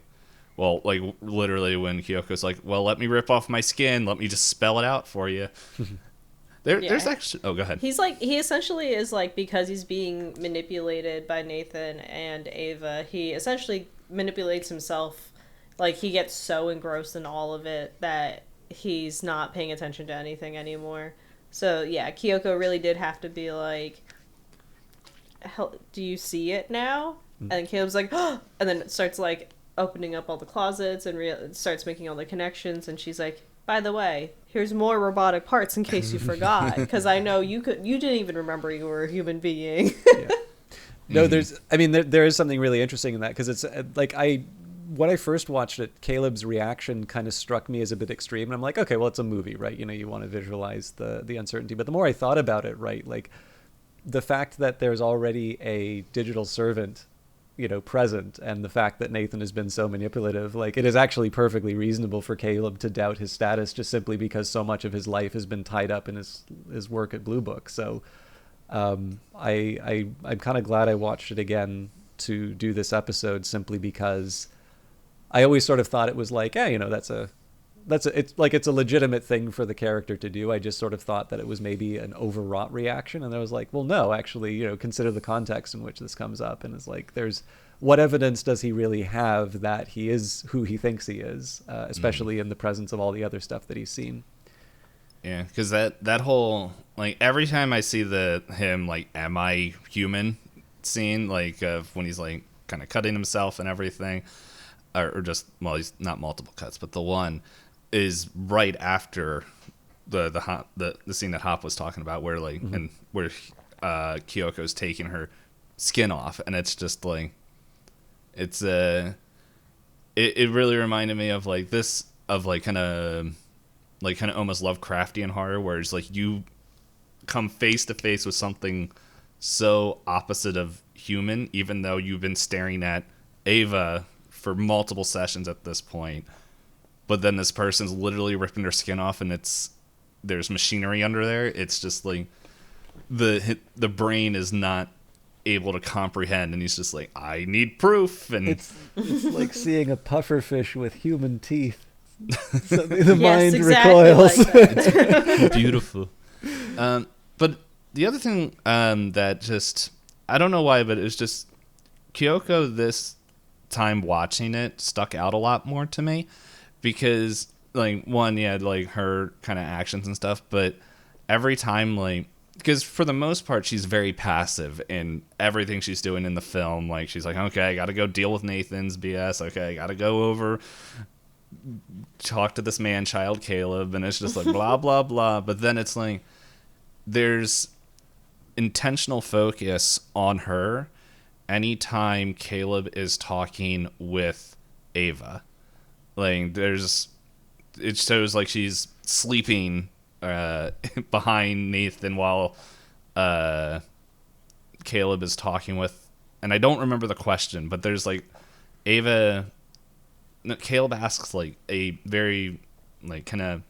well, like, literally when Kyoko's like, well, let me rip off my skin, let me just spell it out for you. There's actually... Oh, go ahead. He's like... He essentially is like... Because he's being manipulated by Nathan and Ava, he essentially manipulates himself. Like, he gets so engrossed in all of it that he's not paying attention to anything anymore. So, yeah, Kyoko really did have to be like... Do you see it now? And Caleb's like... Oh! And then it starts, like, opening up all the closets and starts making all the connections. And she's like... By the way, here's more robotic parts in case you forgot, because I know you didn't even remember you were a human being. Yeah. No, there is something really interesting in that, because it's like when I first watched it, Caleb's reaction kind of struck me as a bit extreme, and I'm like, okay, well, it's a movie, right? You want to visualize the uncertainty. But the more I thought about it, right, like the fact that there's already a digital servant present, and the fact that Nathan has been so manipulative, like, it is actually perfectly reasonable for Caleb to doubt his status, just simply because so much of his life has been tied up in his work at Blue Book. So I'm kind of glad I watched it again to do this episode, simply because I always sort of thought it was like, it's a legitimate thing for the character to do. I just sort of thought that it was maybe an overwrought reaction, and I was like, well, no, actually, consider the context in which this comes up, and it's like, what evidence does he really have that he is who he thinks he is, especially in the presence of all the other stuff that he's seen. Yeah, because that whole, like, every time I see him like, am I human scene, like, when he's like kind of cutting himself and everything, or just, well, he's not multiple cuts, but the one. is right after the scene that Hop was talking about, where like and where Kyoko's taking her skin off, and it's just like it's it really reminded me of like this of like kind of almost Lovecraftian horror, where it's like you come face to face with something so opposite of human, even though you've been staring at Ava for multiple sessions at this point. But then this person's literally ripping their skin off, and there's machinery under there. It's just like the brain is not able to comprehend, and he's just like, I need proof. And it's like seeing a pufferfish with human teeth. So the mind recoils. Like it's beautiful. But the other thing that just, I don't know why, but it was just Kyoko this time watching it stuck out a lot more to me, because like one, yeah, like her kind of actions and stuff, but every time, like, because for the most part she's very passive in everything she's doing in the film. Like she's like, okay, I gotta go deal with Nathan's BS, okay, I gotta go over talk to this man child Caleb, and it's just like blah blah blah. But then it's like there's intentional focus on her anytime Caleb is talking with Ava. Like it shows like she's sleeping behind Nathan while Caleb is talking with, and I don't remember the question, but there's like Caleb asks like a very like kind of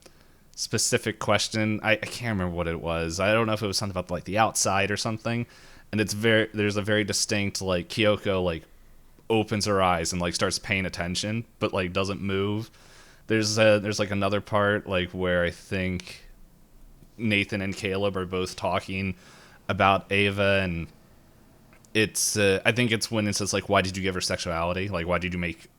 specific question. I can't remember what it was. I don't know if it was something about like the outside or something. And there's a very distinct like Kyoko like opens her eyes and like starts paying attention, but like doesn't move. There's like another part like where I think Nathan and Caleb are both talking about Ava, and it's I think it's when it says like, why did you give her sexuality? Like, why did you make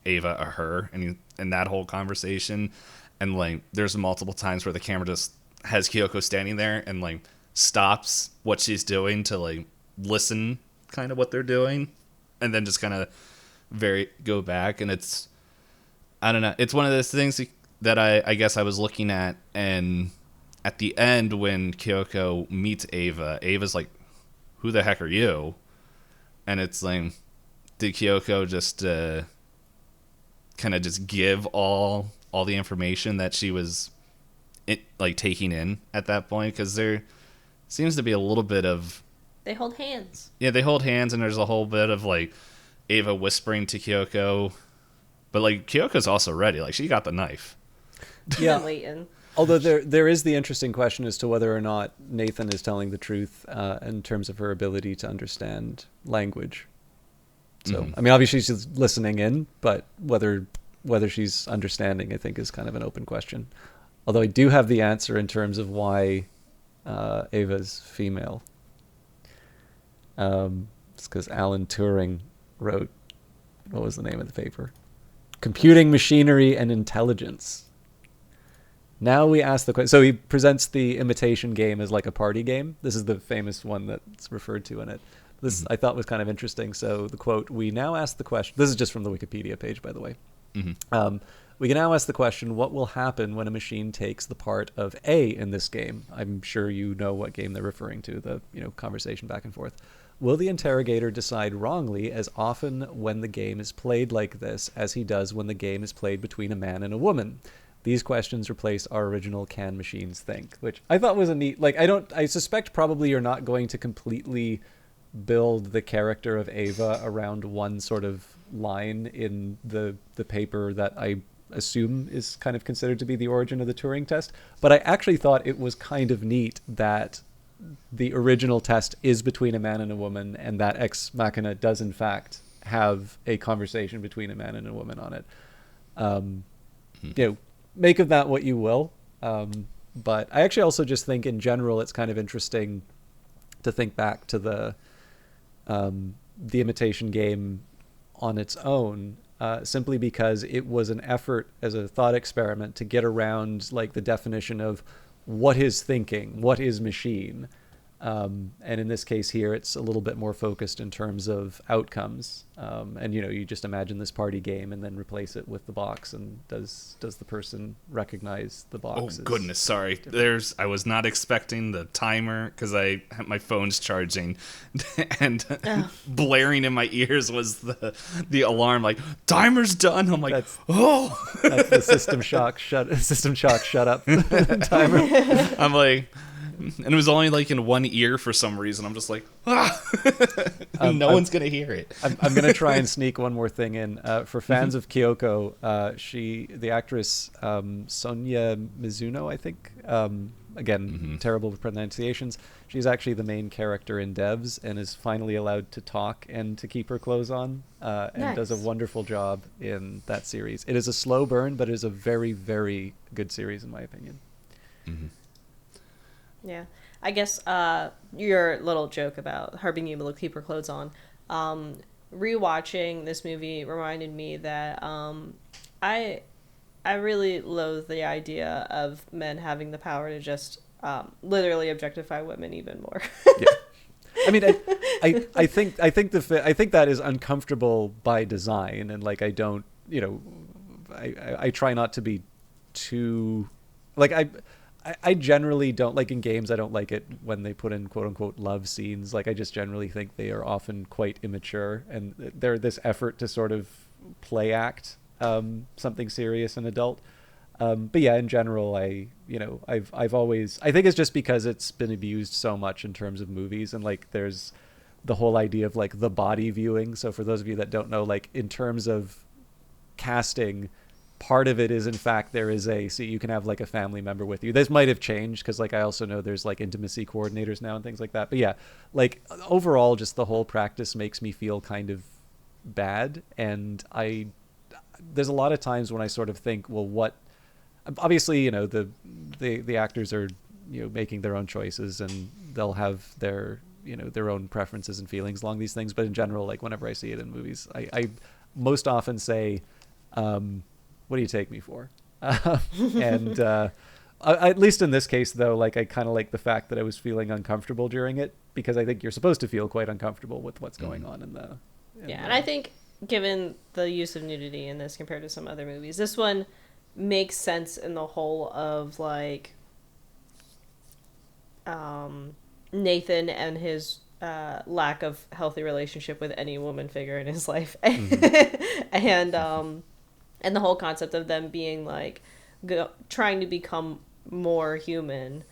Ava a her? And that whole conversation, and like there's multiple times where the camera just has Kyoko standing there and like stops what she's doing to like listen kind of what they're doing, and then just kind of go back. And it's, I don't know, it's one of those things that I guess I was looking at, and at the end when Kyoko meets Ava's like, who the heck are you? And it's like, did Kyoko just kind of just give all the information that she was like taking in at that point? Because there seems to be a little bit of, they hold hands. Yeah, they hold hands, and there's a whole bit of like Ava whispering to Kyoko, but like Kyoko's also ready. Like she got the knife. Yeah. Waiting. Although there is the interesting question as to whether or not Nathan is telling the truth in terms of her ability to understand language. So, I mean, obviously she's listening in, but whether she's understanding, I think, is kind of an open question. Although I do have the answer in terms of why Ava's female. It's because Alan Turing wrote, what was the name of the paper? Computing Machinery and Intelligence. Now we ask the question. So he presents the imitation game as like a party game. This is the famous one that's referred to in it. This I thought was kind of interesting. So the quote, we now ask the question. This is just from the Wikipedia page, by the way. We can now ask the question, what will happen when a machine takes the part of A in this game? I'm sure you know what game they're referring to, the conversation back and forth. Will the interrogator decide wrongly as often when the game is played like this as he does when the game is played between a man and a woman? These questions replace our original Can Machines Think, which I thought was a neat, like, I suspect probably you're not going to completely build the character of Ava around one sort of line in the paper that I assume is kind of considered to be the origin of the Turing test. But I actually thought it was kind of neat that the original test is between a man and a woman, and that Ex Machina does in fact have a conversation between a man and a woman on it. Make of that what you will. But I actually also just think in general it's kind of interesting to think back to the imitation game on its own, simply because it was an effort as a thought experiment to get around like the definition of what is thinking, what is machine. And in this case here, it's a little bit more focused in terms of outcomes. And, you just imagine this party game and then replace it with the box. And does the person recognize the box? Oh, goodness, sorry. I was not expecting the timer because my phone's charging and blaring in my ears was the alarm like, timer's done. I'm like, that's the Systemchalk shut up timer. I'm like... And it was only like in one ear for some reason. I'm just like, no one's going to hear it. I'm going to try and sneak one more thing in. For fans of Kyoko, the actress Sonia Mizuno, I think, again, terrible with pronunciations. She's actually the main character in Devs and is finally allowed to talk and to keep her clothes on and does a wonderful job in that series. It is a slow burn, but it is a very, very good series in my opinion. Mm-hmm. Yeah, I guess your little joke about her being able to keep her clothes on. Rewatching this movie reminded me that I really loathe the idea of men having the power to just literally objectify women even more. Yeah. I mean, I think that is uncomfortable by design, and like I don't, I try not to be too like I generally don't like in games. I don't like it when they put in quote unquote love scenes. Like I just generally think they are often quite immature, and they're this effort to sort of play act something serious and adult. But yeah, in general, I've always, I think it's just because it's been abused so much in terms of movies, and like there's the whole idea of like the body viewing. So for those of you that don't know, like in terms of casting, part of it is in fact so you can have like a family member with you. This might have changed because like I also know there's like intimacy coordinators now and things like that. But yeah, like overall, just the whole practice makes me feel kind of bad. And there's a lot of times when I sort of think, well, what? Obviously, the actors are making their own choices and they'll have their their own preferences and feelings along these things. But in general, like whenever I see it in movies, I most often say, what do you take me for? And at least in this case, though, like I kind of like the fact that I was feeling uncomfortable during it, because I think you're supposed to feel quite uncomfortable with what's going on in the. And I think given the use of nudity in this compared to some other movies, this one makes sense in the whole of like Nathan and his lack of healthy relationship with any woman figure in his life, and the whole concept of them being like trying to become more human,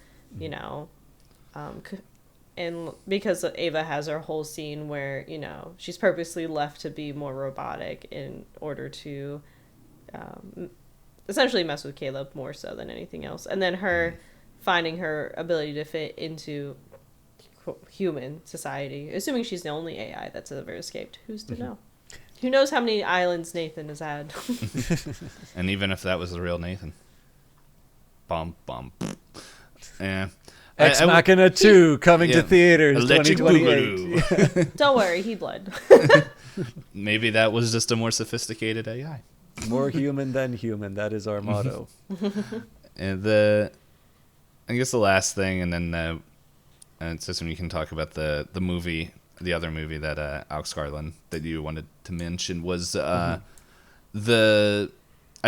and because Ava has her whole scene where she's purposely left to be more robotic in order to essentially mess with Caleb more so than anything else, and then her finding her ability to fit into human society, assuming she's the only AI that's ever escaped. Who's to know? Who knows how many islands Nathan has had? And even if that was the real Nathan. Bum. Yeah. Ex Machina 2 coming to theaters Electric 2028. Don't worry, he bled. Maybe that was just a more sophisticated AI. More human than human. That is our motto. And I guess the last thing, and then and so when you can talk about the movie, the other movie that Alex Garland that you wanted to mention was I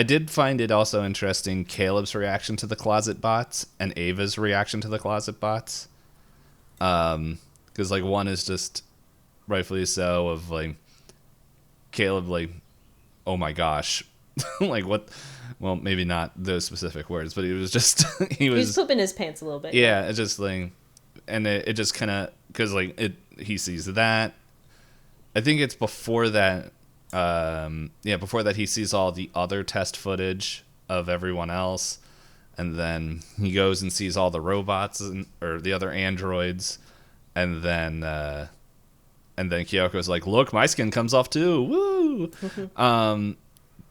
did find it also interesting Caleb's reaction to the closet bots and Ava's reaction to the closet bots, because like one is just rightfully so of like Caleb like, oh my gosh, like what? Well, maybe not those specific words, but he was just he was pooping his pants a little bit. Yeah, it's just like, and it just kind of, because like he sees that. I think it's before that. Before that he sees all the other test footage of everyone else, and then he goes and sees all the robots or the other androids, and then Kyoko's like, "Look, my skin comes off too, woo!"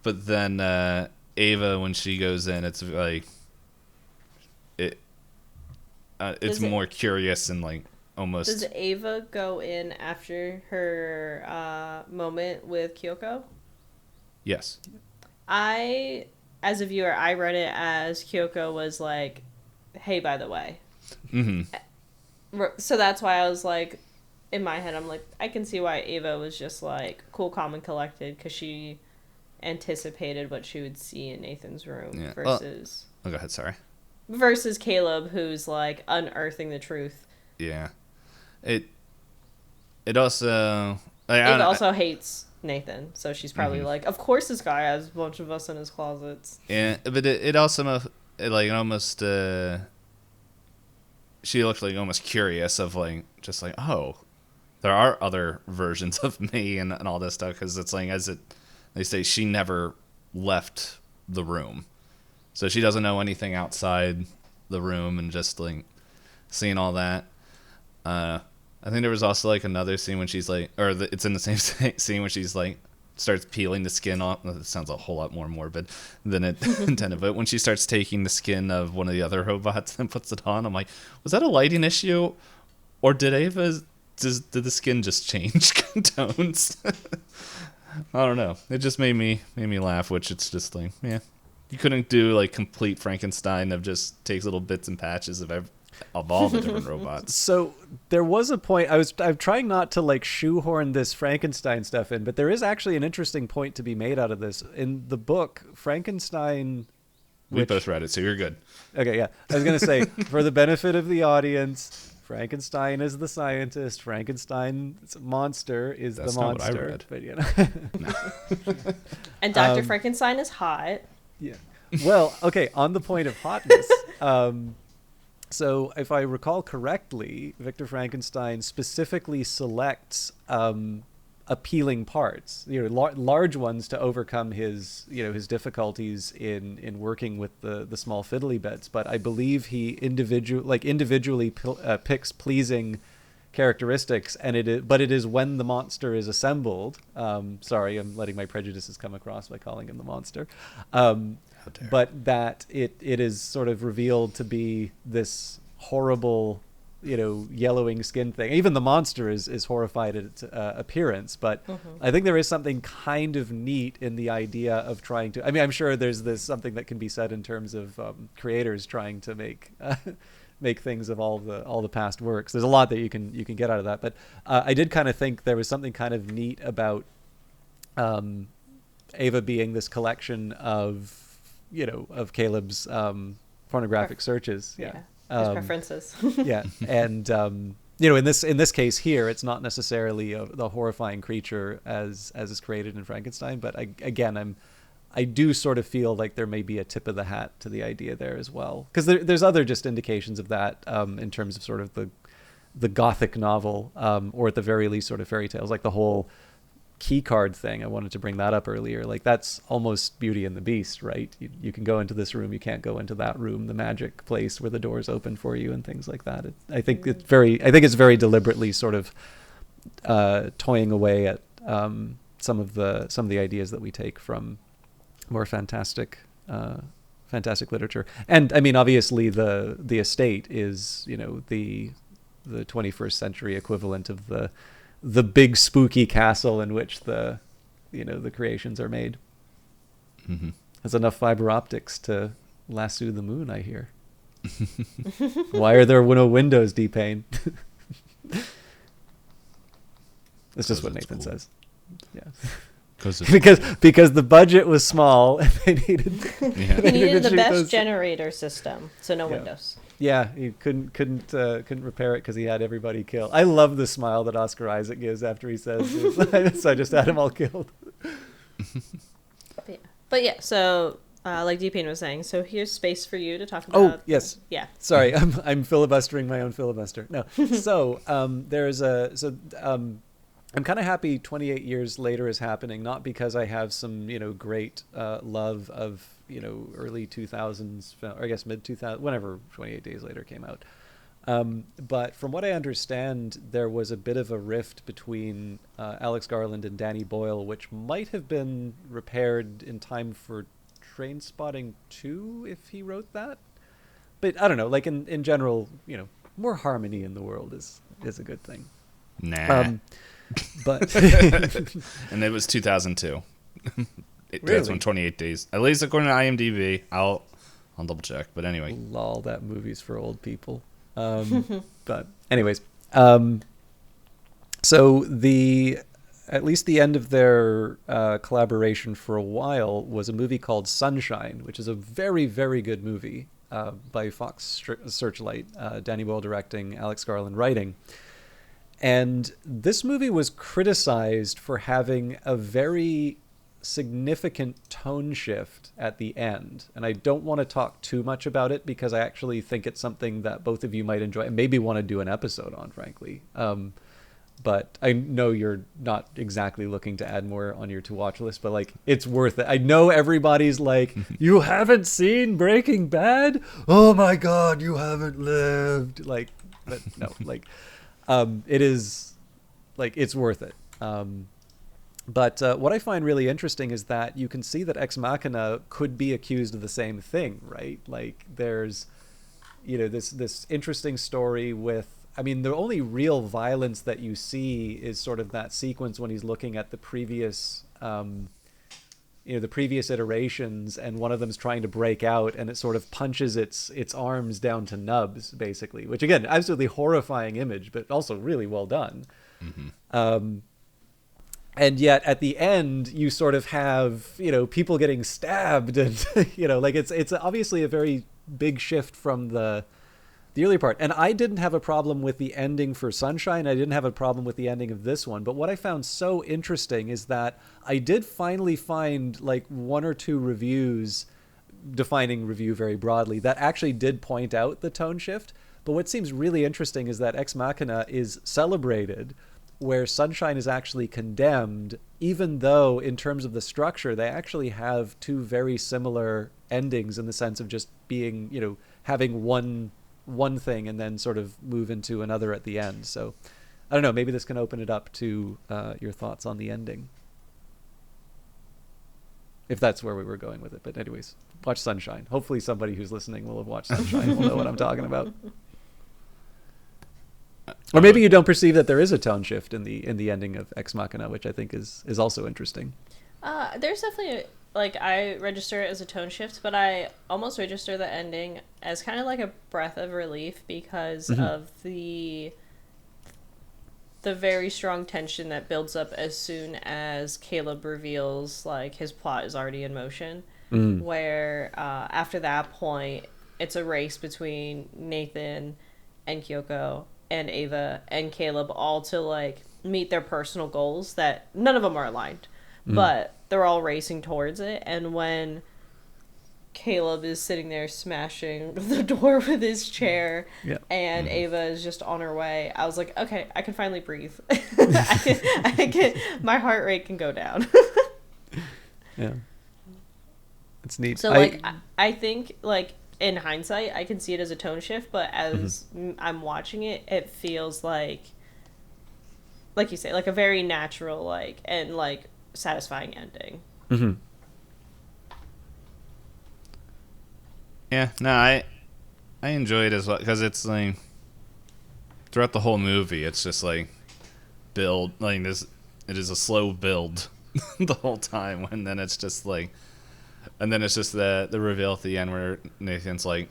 But then Ava, when she goes in, it's like it's more curious and like almost. Does Ava go in after her moment with Kyoko? Yes. As a viewer, I read it as Kyoko was like, "Hey, by the way." Mm-hmm. So that's why I was like, in my head, I'm like, I can see why Ava was just like cool, calm, and collected, because she anticipated what she would see in Nathan's room versus go ahead, sorry. Versus Caleb, who's like unearthing the truth. Yeah. It also Ava also hates Nathan, so she's probably like, of course this guy has a bunch of us in his closets. Yeah, but it also like almost she looked like almost curious of like just like, oh, there are other versions of me and all this stuff, because it's like, they say she never left the room, so she doesn't know anything outside the room, and just like seeing all that. I think there was also like another scene when she's like, it's in the same scene when she's like starts peeling the skin off. It sounds a whole lot more morbid than it intended, but when she starts taking the skin of one of the other robots and puts it on, I'm like, was that a lighting issue, or did the skin just change tones? I don't know. It just made me laugh, which it's just like, yeah, you couldn't do like complete Frankenstein of just takes little bits and patches of all the different robots. So there was a point, I'm trying not to like shoehorn this Frankenstein stuff in, but there is actually an interesting point to be made out of this. In the book, Frankenstein... We both read it, so you're good. Okay, yeah. I was going to say, for the benefit of the audience, Frankenstein is the scientist, Frankenstein's monster is That's the monster. not what I read. But, you know. No. And Dr. Frankenstein is hot. Yeah. Well, okay, on the point of hotness... So, if I recall correctly, Victor Frankenstein specifically selects appealing parts, large ones to overcome his difficulties in working with the small fiddly bits. But I believe he individually picks pleasing characteristics, and it is when the monster is assembled. Sorry, I'm letting my prejudices come across by calling him the monster. But that it is sort of revealed to be this horrible, yellowing skin thing. Even the monster is horrified at its appearance, but I think there is something kind of neat in the idea of trying to... I mean, I'm sure there's something that can be said in terms of creators trying to make things of all the past works. There's a lot that you can get out of that, but I did kind of think there was something kind of neat about Ava being this collection of Caleb's pornographic searches. Yeah. His preferences. Yeah. And, in this case here, it's not necessarily the horrifying creature as is created in Frankenstein, but I do sort of feel like there may be a tip of the hat to the idea there as well. Because there's other just indications of that in terms of sort of the Gothic novel, or at the very least sort of fairy tales, like the whole key card thing. I wanted to bring that up earlier. Like, that's almost Beauty and the Beast, right? You can go into this room, you can't go into that room, the magic place where the doors open for you and things like that. I think it's very deliberately sort of toying away at some of the ideas that we take from more fantastic literature. And I mean, obviously the estate is, the 21st century equivalent of the big spooky castle in which the creations are made. Mm-hmm. Has enough fiber optics to lasso the moon, I hear. Why are there no windows, Itisdpayne? That's just what Nathan says. Yeah. Because the budget was small and they needed He needed the best generator system, so no windows. Yeah, he couldn't repair it because he had everybody killed. I love the smile that Oscar Isaac gives after he says, "So I just had them all killed." But yeah. So like Itisdpayne was saying, so here's space for you to talk about. Oh yes, yeah. Sorry, I'm filibustering my own filibuster. No, so I'm kind of happy 28 years later is happening, not because I have some, great love of, early 2000s, or I guess mid 2000s, whenever 28 Days Later came out. But from what I understand, there was a bit of a rift between Alex Garland and Danny Boyle, which might have been repaired in time for Trainspotting 2, if he wrote that. But I don't know, like in general, more harmony in the world is a good thing. Nah. But and it was 2002. That's Really? when 28 Days, at least according to IMDb. I'll double check, but anyway. Lol, that movie's for old people. But anyways, so at least the end of their collaboration for a while was a movie called Sunshine, which is a very, very good movie by Fox Searchlight, Danny Boyle directing, Alex Garland writing. And this movie was criticized for having a very significant tone shift at the end. And I don't want to talk too much about it because I actually think it's something that both of you might enjoy and maybe want to do an episode on, frankly. But I know you're not exactly looking to add more on your to-watch list, but like, it's worth it. I know everybody's like, you haven't seen Breaking Bad? Oh my God, you haven't lived. Like, but no, like, it is, like, it's worth it. But what I find really interesting is that you can see that Ex Machina could be accused of the same thing, right? Like, there's, this interesting story with, I mean, the only real violence that you see is sort of that sequence when he's looking at the previous, the previous iterations, and one of them's trying to break out, and it sort of punches its arms down to nubs, basically. Which, again, absolutely horrifying image, but also really well done. Mm-hmm. And yet, at the end, you sort of have, people getting stabbed, and like it's obviously a very big shift from the early part. And I didn't have a problem with the ending for Sunshine. I didn't have a problem with the ending of this one. But what I found so interesting is that I did finally find like one or two reviews, defining review very broadly, that actually did point out the tone shift. But what seems really interesting is that Ex Machina is celebrated, where Sunshine is actually condemned, even though in terms of the structure, they actually have two very similar endings in the sense of just being, having one thing and then sort of move into another at the end. So I don't know, maybe this can open it up to your thoughts on the ending, if that's where we were going with it. But anyways, watch Sunshine. Hopefully somebody who's listening will have watched Sunshine and will know what I'm talking about. Or maybe you don't perceive that there is a tone shift in the ending of Ex Machina, which I think is also interesting. There's definitely I register it as a tone shift, but I almost register the ending as kind of like a breath of relief because of the very strong tension that builds up as soon as Caleb reveals like his plot is already in motion. Where after that point, it's a race between Nathan and Kyoko and Ava and Caleb, all to like meet their personal goals that none of them are aligned, but they're all racing towards it. And when Caleb is sitting there smashing the door with his chair, and Ava is just on her way, I was like, okay, I can finally breathe. I can, my heart rate can go down. Yeah, it's neat. So I think like, in hindsight, I can see it as a tone shift, but as I'm watching it, it feels like you say, like a very natural, and satisfying ending. Mm-hmm. Yeah, no, I enjoy it as well, because it's like throughout the whole movie, it's just like build, like this. It is a slow build the whole time, and then it's just like. And then it's just the reveal at the end where Nathan's like,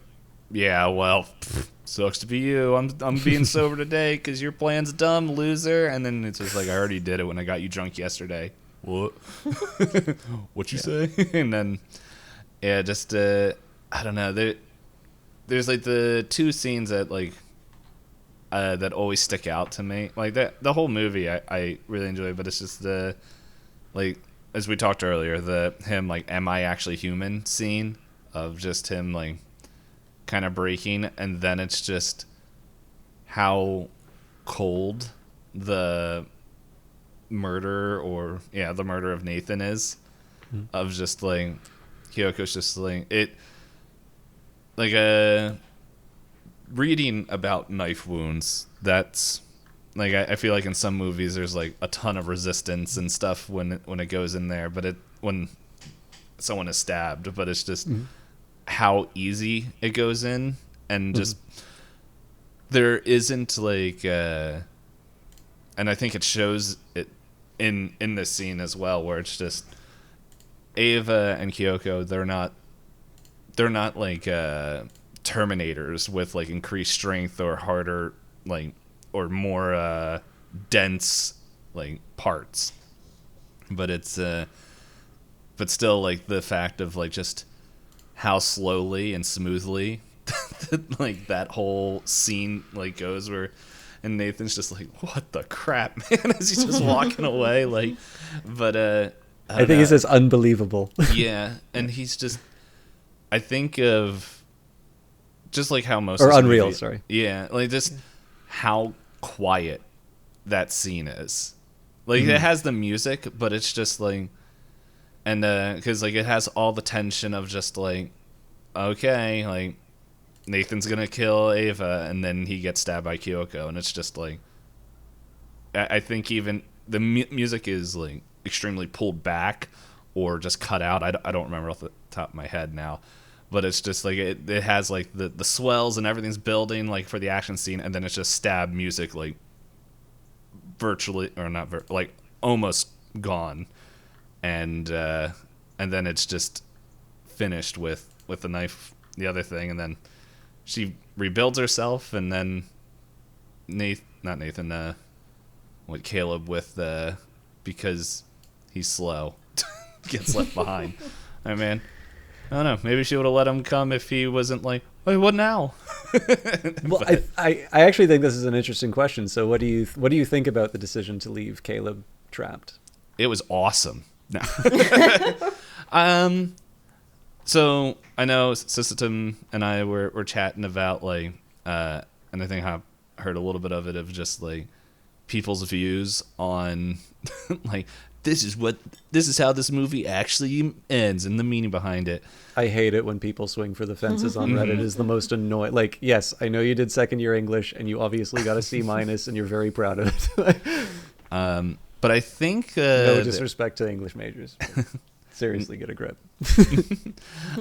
yeah, well, sucks to be you. I'm being sober today because your plan's dumb, loser. And then it's just like, I already did it when I got you drunk yesterday. What? What you say? And then, yeah, just, I don't know. There's like the two scenes that like, that always stick out to me. Like the whole movie I really enjoy, but it's just the, like, as we talked earlier, him like, am I actually human scene of just him like kind of breaking, and then it's just how cold the murder of Nathan is, of just like Kyoko's just like it, like reading about knife wounds, that's like I feel like in some movies there's like a ton of resistance and stuff when it goes in there, but when someone is stabbed, but it's just how easy it goes in, and just there isn't like and I think it shows it in this scene as well, where it's just Ava and Kyoko, they're not like Terminators with like increased strength or harder, like, or more dense like parts. But it's but still, like, the fact of like just how slowly and smoothly like that whole scene like goes, where and Nathan's just like, what the crap, man, as he's just walking away, like. But I think he says unbelievable. Yeah, and he's just, I think of just like how most or of this unreal, movie, sorry. yeah, like just how quiet that scene is. Like it has the music, but it's just like, and because like it has all the tension of just like, okay, like Nathan's gonna kill Ava, and then he gets stabbed by Kyoko, and it's just like, I think even the music is like extremely pulled back or just cut out. I don't remember off the top of my head now, but it's just like it has like the swells and everything's building like for the action scene, and then it's just stab music, like virtually, or not like almost gone, and then it's just finished with the knife, the other thing, and then she rebuilds herself, and then Caleb with because he's slow gets left behind. I mean, I don't know. Maybe she would have let him come if he wasn't like, "Hey, what now?" Well, I actually think this is an interesting question. So, what do you think about the decision to leave Caleb trapped? It was awesome. No. So I know System and I were chatting about like, and I think I heard a little bit of it of just like people's views on like, this is how this movie actually ends and the meaning behind it. I hate it when people swing for the fences on Reddit. Is the most annoying. Like, yes, I know you did second year English and you obviously got a C- and you're very proud of it. But I think no disrespect to English majors. Seriously, get a grip.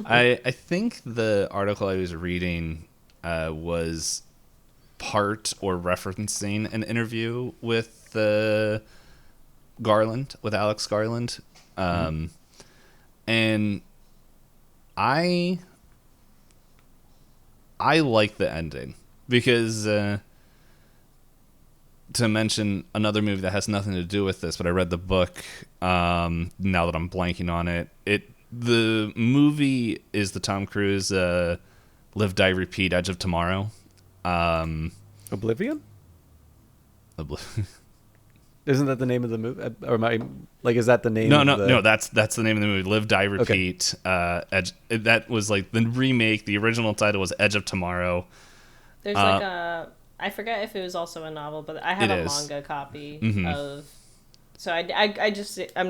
I think the article I was reading was part or referencing an interview with Alex Garland, and I like the ending because to mention another movie that has nothing to do with this, but I read the book now that I'm blanking on it. The movie is the Tom Cruise Live, Die, Repeat, Edge of Tomorrow. Oblivion? Isn't that the name of the movie? Or am I, like, is that the name? No. That's the name of the movie. Live, Die, Repeat. Okay. Edge. That was like the remake. The original title was Edge of Tomorrow. There's like a, I forget if it was also a novel, but I have a manga copy of. So I'm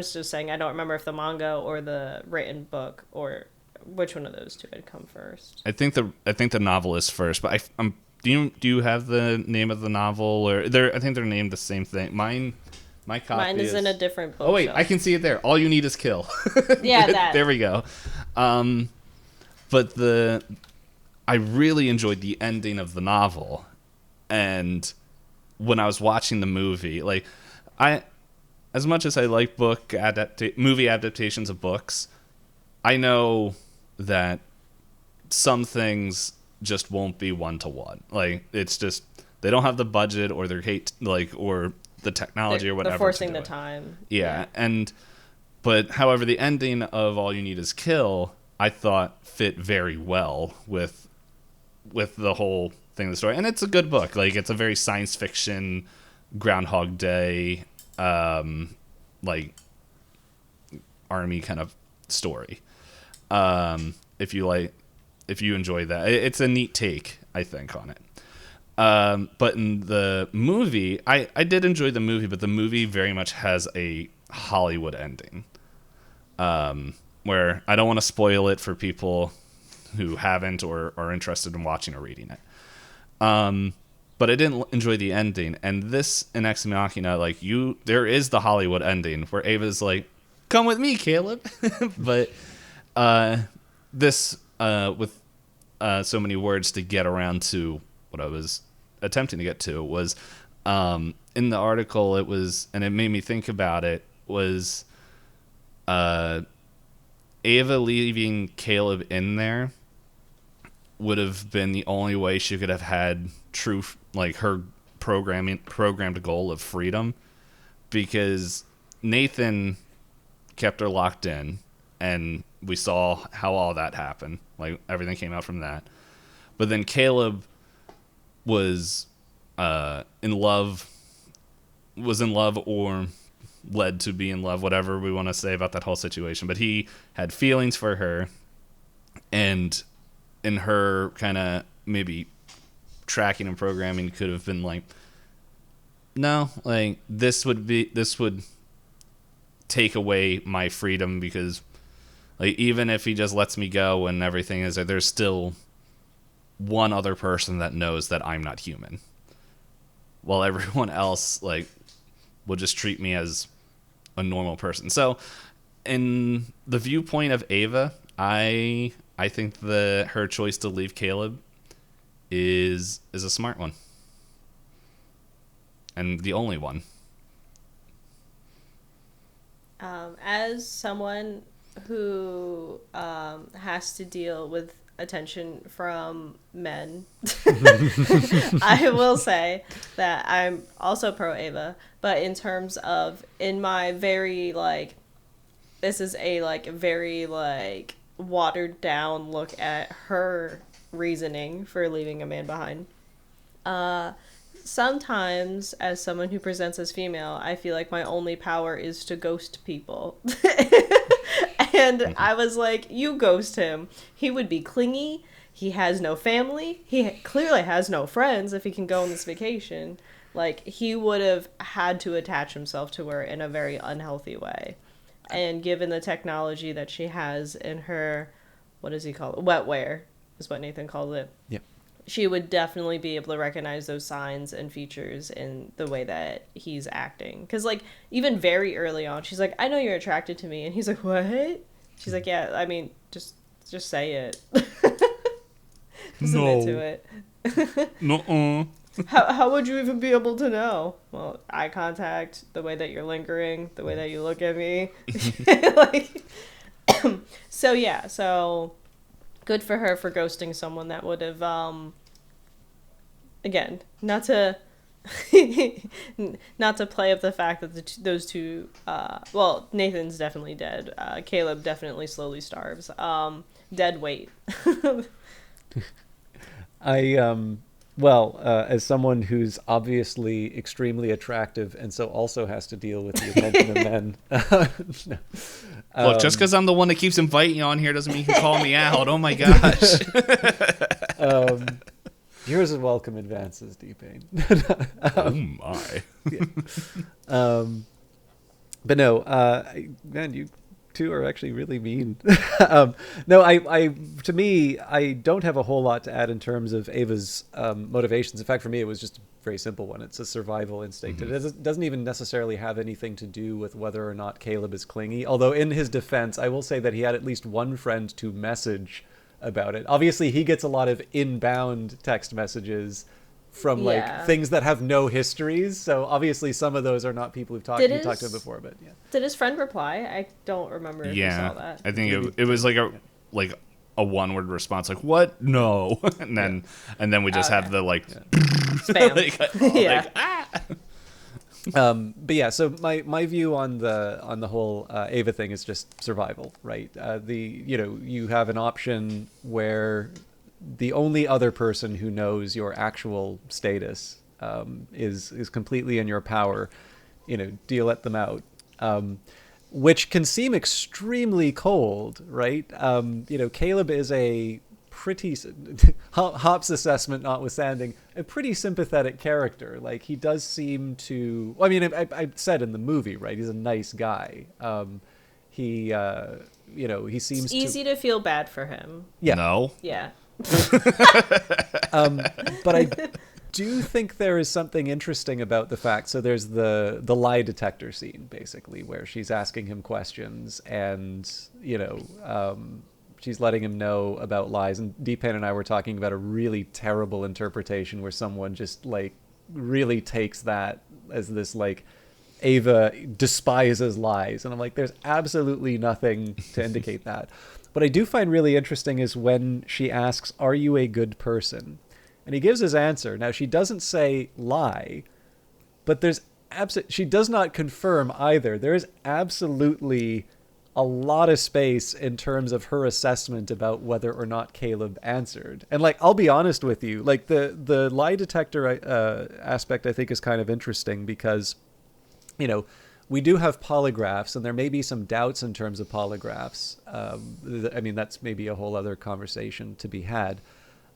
just saying I don't remember if the manga or the written book or which one of those two had come first. I think the novel is first, but do you have the name of the novel, or I think they're named the same thing. My copy Mine is in a different book. Oh wait, I can see it there. All you need is kill. Yeah, that. There we go. But I really enjoyed the ending of the novel, and when I was watching the movie, like as much as I like movie adaptations of books, I know that some things just won't be one-to-one. Like, it's just they don't have the budget, or they're or the technology or whatever. They're forcing the time. Yeah. But however, the ending of All You Need Is Kill, I thought fit very well with the whole thing of the story. And it's a good book. Like, it's a very science fiction, Groundhog Day, like army kind of story. If you enjoy that, it's a neat take, I think, on it. But in the movie, I did enjoy the movie, but the movie very much has a Hollywood ending, where I don't want to spoil it for people who haven't or are interested in watching or reading it. But I didn't enjoy the ending, and this in Ex Machina, like there is the Hollywood ending where Ava's like, "Come with me, Caleb," but this with so many words to get around to what I was attempting to get to was in the article. It was, and it made me think about it, was Ava leaving Caleb in there would have been the only way she could have had true, like, her programmed goal of freedom, because Nathan kept her locked in, and we saw how all that happened. Like, everything came out from that. But then Caleb was in love or led to be in love, whatever we want to say about that whole situation. But he had feelings for her, and in her kind of maybe tracking and programming could have been like, no, like, this would take away my freedom, because, like, even if he just lets me go and everything is, there's still one other person that knows that I'm not human, while everyone else, like, will just treat me as a normal person. So in the viewpoint of Ava, I think that her choice to leave Caleb is a smart one, and the only one. As someone who has to deal with attention from men, I will say that I'm also pro Ava, but in terms of, in my very, like, this is a, like, very, like, watered down look at her reasoning for leaving a man behind. Sometimes, as someone who presents as female, I feel like my only power is to ghost people. And I was like, you ghost him. He would be clingy. He has no family. He clearly has no friends if he can go on this vacation. Like, he would have had to attach himself to her in a very unhealthy way. And given the technology that she has in her, what does he call it? Wetware is what Nathan called it. Yep. She would definitely be able to recognize those signs and features in the way that he's acting. Because, like, even very early on, she's like, I know you're attracted to me. And he's like, what? She's like, yeah, I mean, just say it. Just admit to it. No. How would you even be able to know? Well, eye contact, the way that you're lingering, the way that you look at me. Like, so good for her for ghosting someone that would have, again, not to play up the fact that those two, well, Nathan's definitely dead. Caleb definitely slowly starves. Dead weight. Well, as someone who's obviously extremely attractive and so also has to deal with the attention of men. No. Look, just because I'm the one that keeps inviting you on here doesn't mean you can call me out. Oh my gosh. Yours are welcome advances, Itisdpayne. Oh my. Yeah. But no, man, you two are actually really mean. No, to me, I don't have a whole lot to add in terms of Ava's motivations. In fact, for me, it was just a very simple one. It's a survival instinct. Mm-hmm. It doesn't even necessarily have anything to do with whether or not Caleb is clingy. Although in his defense, I will say that he had at least one friend to message about it. Obviously, he gets a lot of inbound text messages from like things that have no histories. So obviously some of those are not people who've talked to him before, but yeah. Did his friend reply? I don't remember if you saw that. I think it was like a one-word response, like, what? No. and then we just have the spam. But yeah, so my view on the whole Ava thing is just survival, right? You have an option where the only other person who knows your actual status is completely in your power. Do you let them out? Which can seem extremely cold, right? Caleb is a pretty, Hop's assessment notwithstanding, a pretty sympathetic character. Like, he does seem to, I mean, I said in the movie, right? He's a nice guy. He seems it's easy to feel bad for him. Yeah. No. Yeah. But I do think there is something interesting about the fact, so there's the lie detector scene, basically, where she's asking him questions and, she's letting him know about lies. And Itisdpayne and I were talking about a really terrible interpretation where someone just, like, really takes that as this, like, Ava despises lies. And I'm like, there's absolutely nothing to indicate that. What I do find really interesting is when she asks, are you a good person? And he gives his answer. Now, she doesn't say lie, but she does not confirm either. There is absolutely a lot of space in terms of her assessment about whether or not Caleb answered. And like, I'll be honest with you, like the lie detector aspect I think is kind of interesting because, you know, we do have polygraphs and there may be some doubts in terms of polygraphs. I mean, that's maybe a whole other conversation to be had.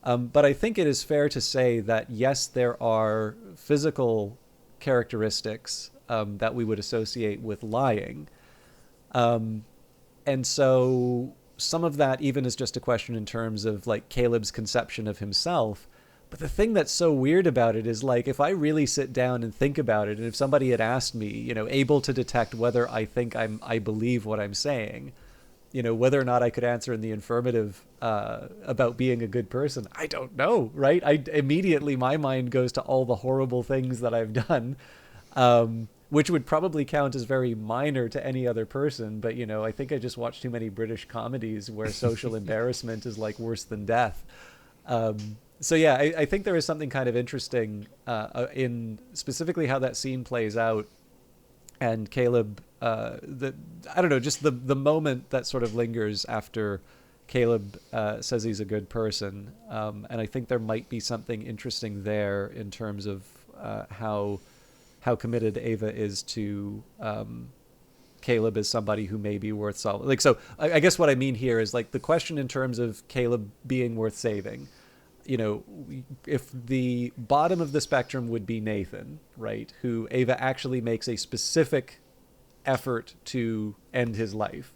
But I think it is fair to say that, yes, there are physical characteristics that we would associate with lying. And so some of that even is just a question in terms of like Caleb's conception of himself. But the thing that's so weird about it is like, if I really sit down and think about it, and if somebody had asked me, you know, able to detect whether I think I believe what I'm saying, you know, whether or not I could answer in the affirmative about being a good person, I don't know, right? Immediately my mind goes to all the horrible things that I've done, which would probably count as very minor to any other person. But, you know, I think I just watched too many British comedies where social embarrassment is like worse than death. So yeah, I think there is something kind of interesting in specifically how that scene plays out, and Caleb. I don't know, just the moment that sort of lingers after Caleb says he's a good person, and I think there might be something interesting there in terms of how committed Ava is to Caleb as somebody who may be worth solving. Like, so I guess what I mean here is like the question in terms of Caleb being worth saving. You know, if the bottom of the spectrum would be Nathan, right, who Ava actually makes a specific effort to end his life.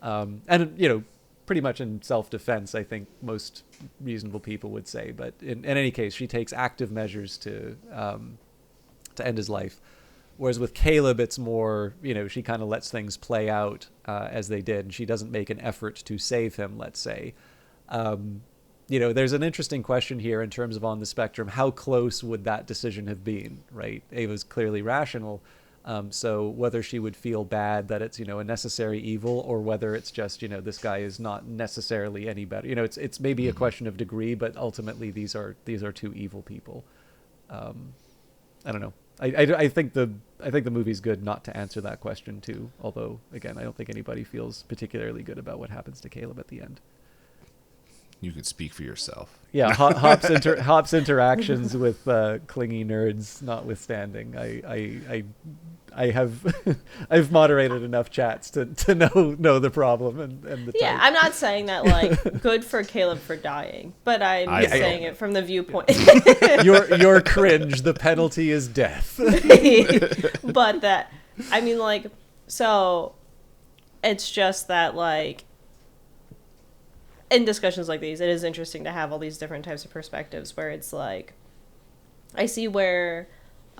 And, you know, pretty much in self-defense, I think most reasonable people would say. But in any case, she takes active measures to end his life. Whereas with Caleb, it's more, you know, she kind of lets things play out as they did. She doesn't make an effort to save him, let's say. You know, there's an interesting question here in terms of on the spectrum, how close would that decision have been, right? Ava's clearly rational. So whether she would feel bad that it's, you know, a necessary evil, or whether it's just, you know, this guy is not necessarily any better. You know, it's maybe a question of degree, but ultimately these are two evil people. I don't know. I think the movie's good not to answer that question too. Although again, I don't think anybody feels particularly good about what happens to Caleb at the end. You could speak for yourself. Yeah, Hop's interactions with clingy nerds notwithstanding, I have I've moderated enough chats to know the problem and the type. Yeah, I'm not saying that like good for Caleb for dying, but I'm saying it from the viewpoint. You're cringe. The penalty is death. But that, I mean, like, so it's just that like, in discussions like these, it is interesting to have all these different types of perspectives where it's like, I see where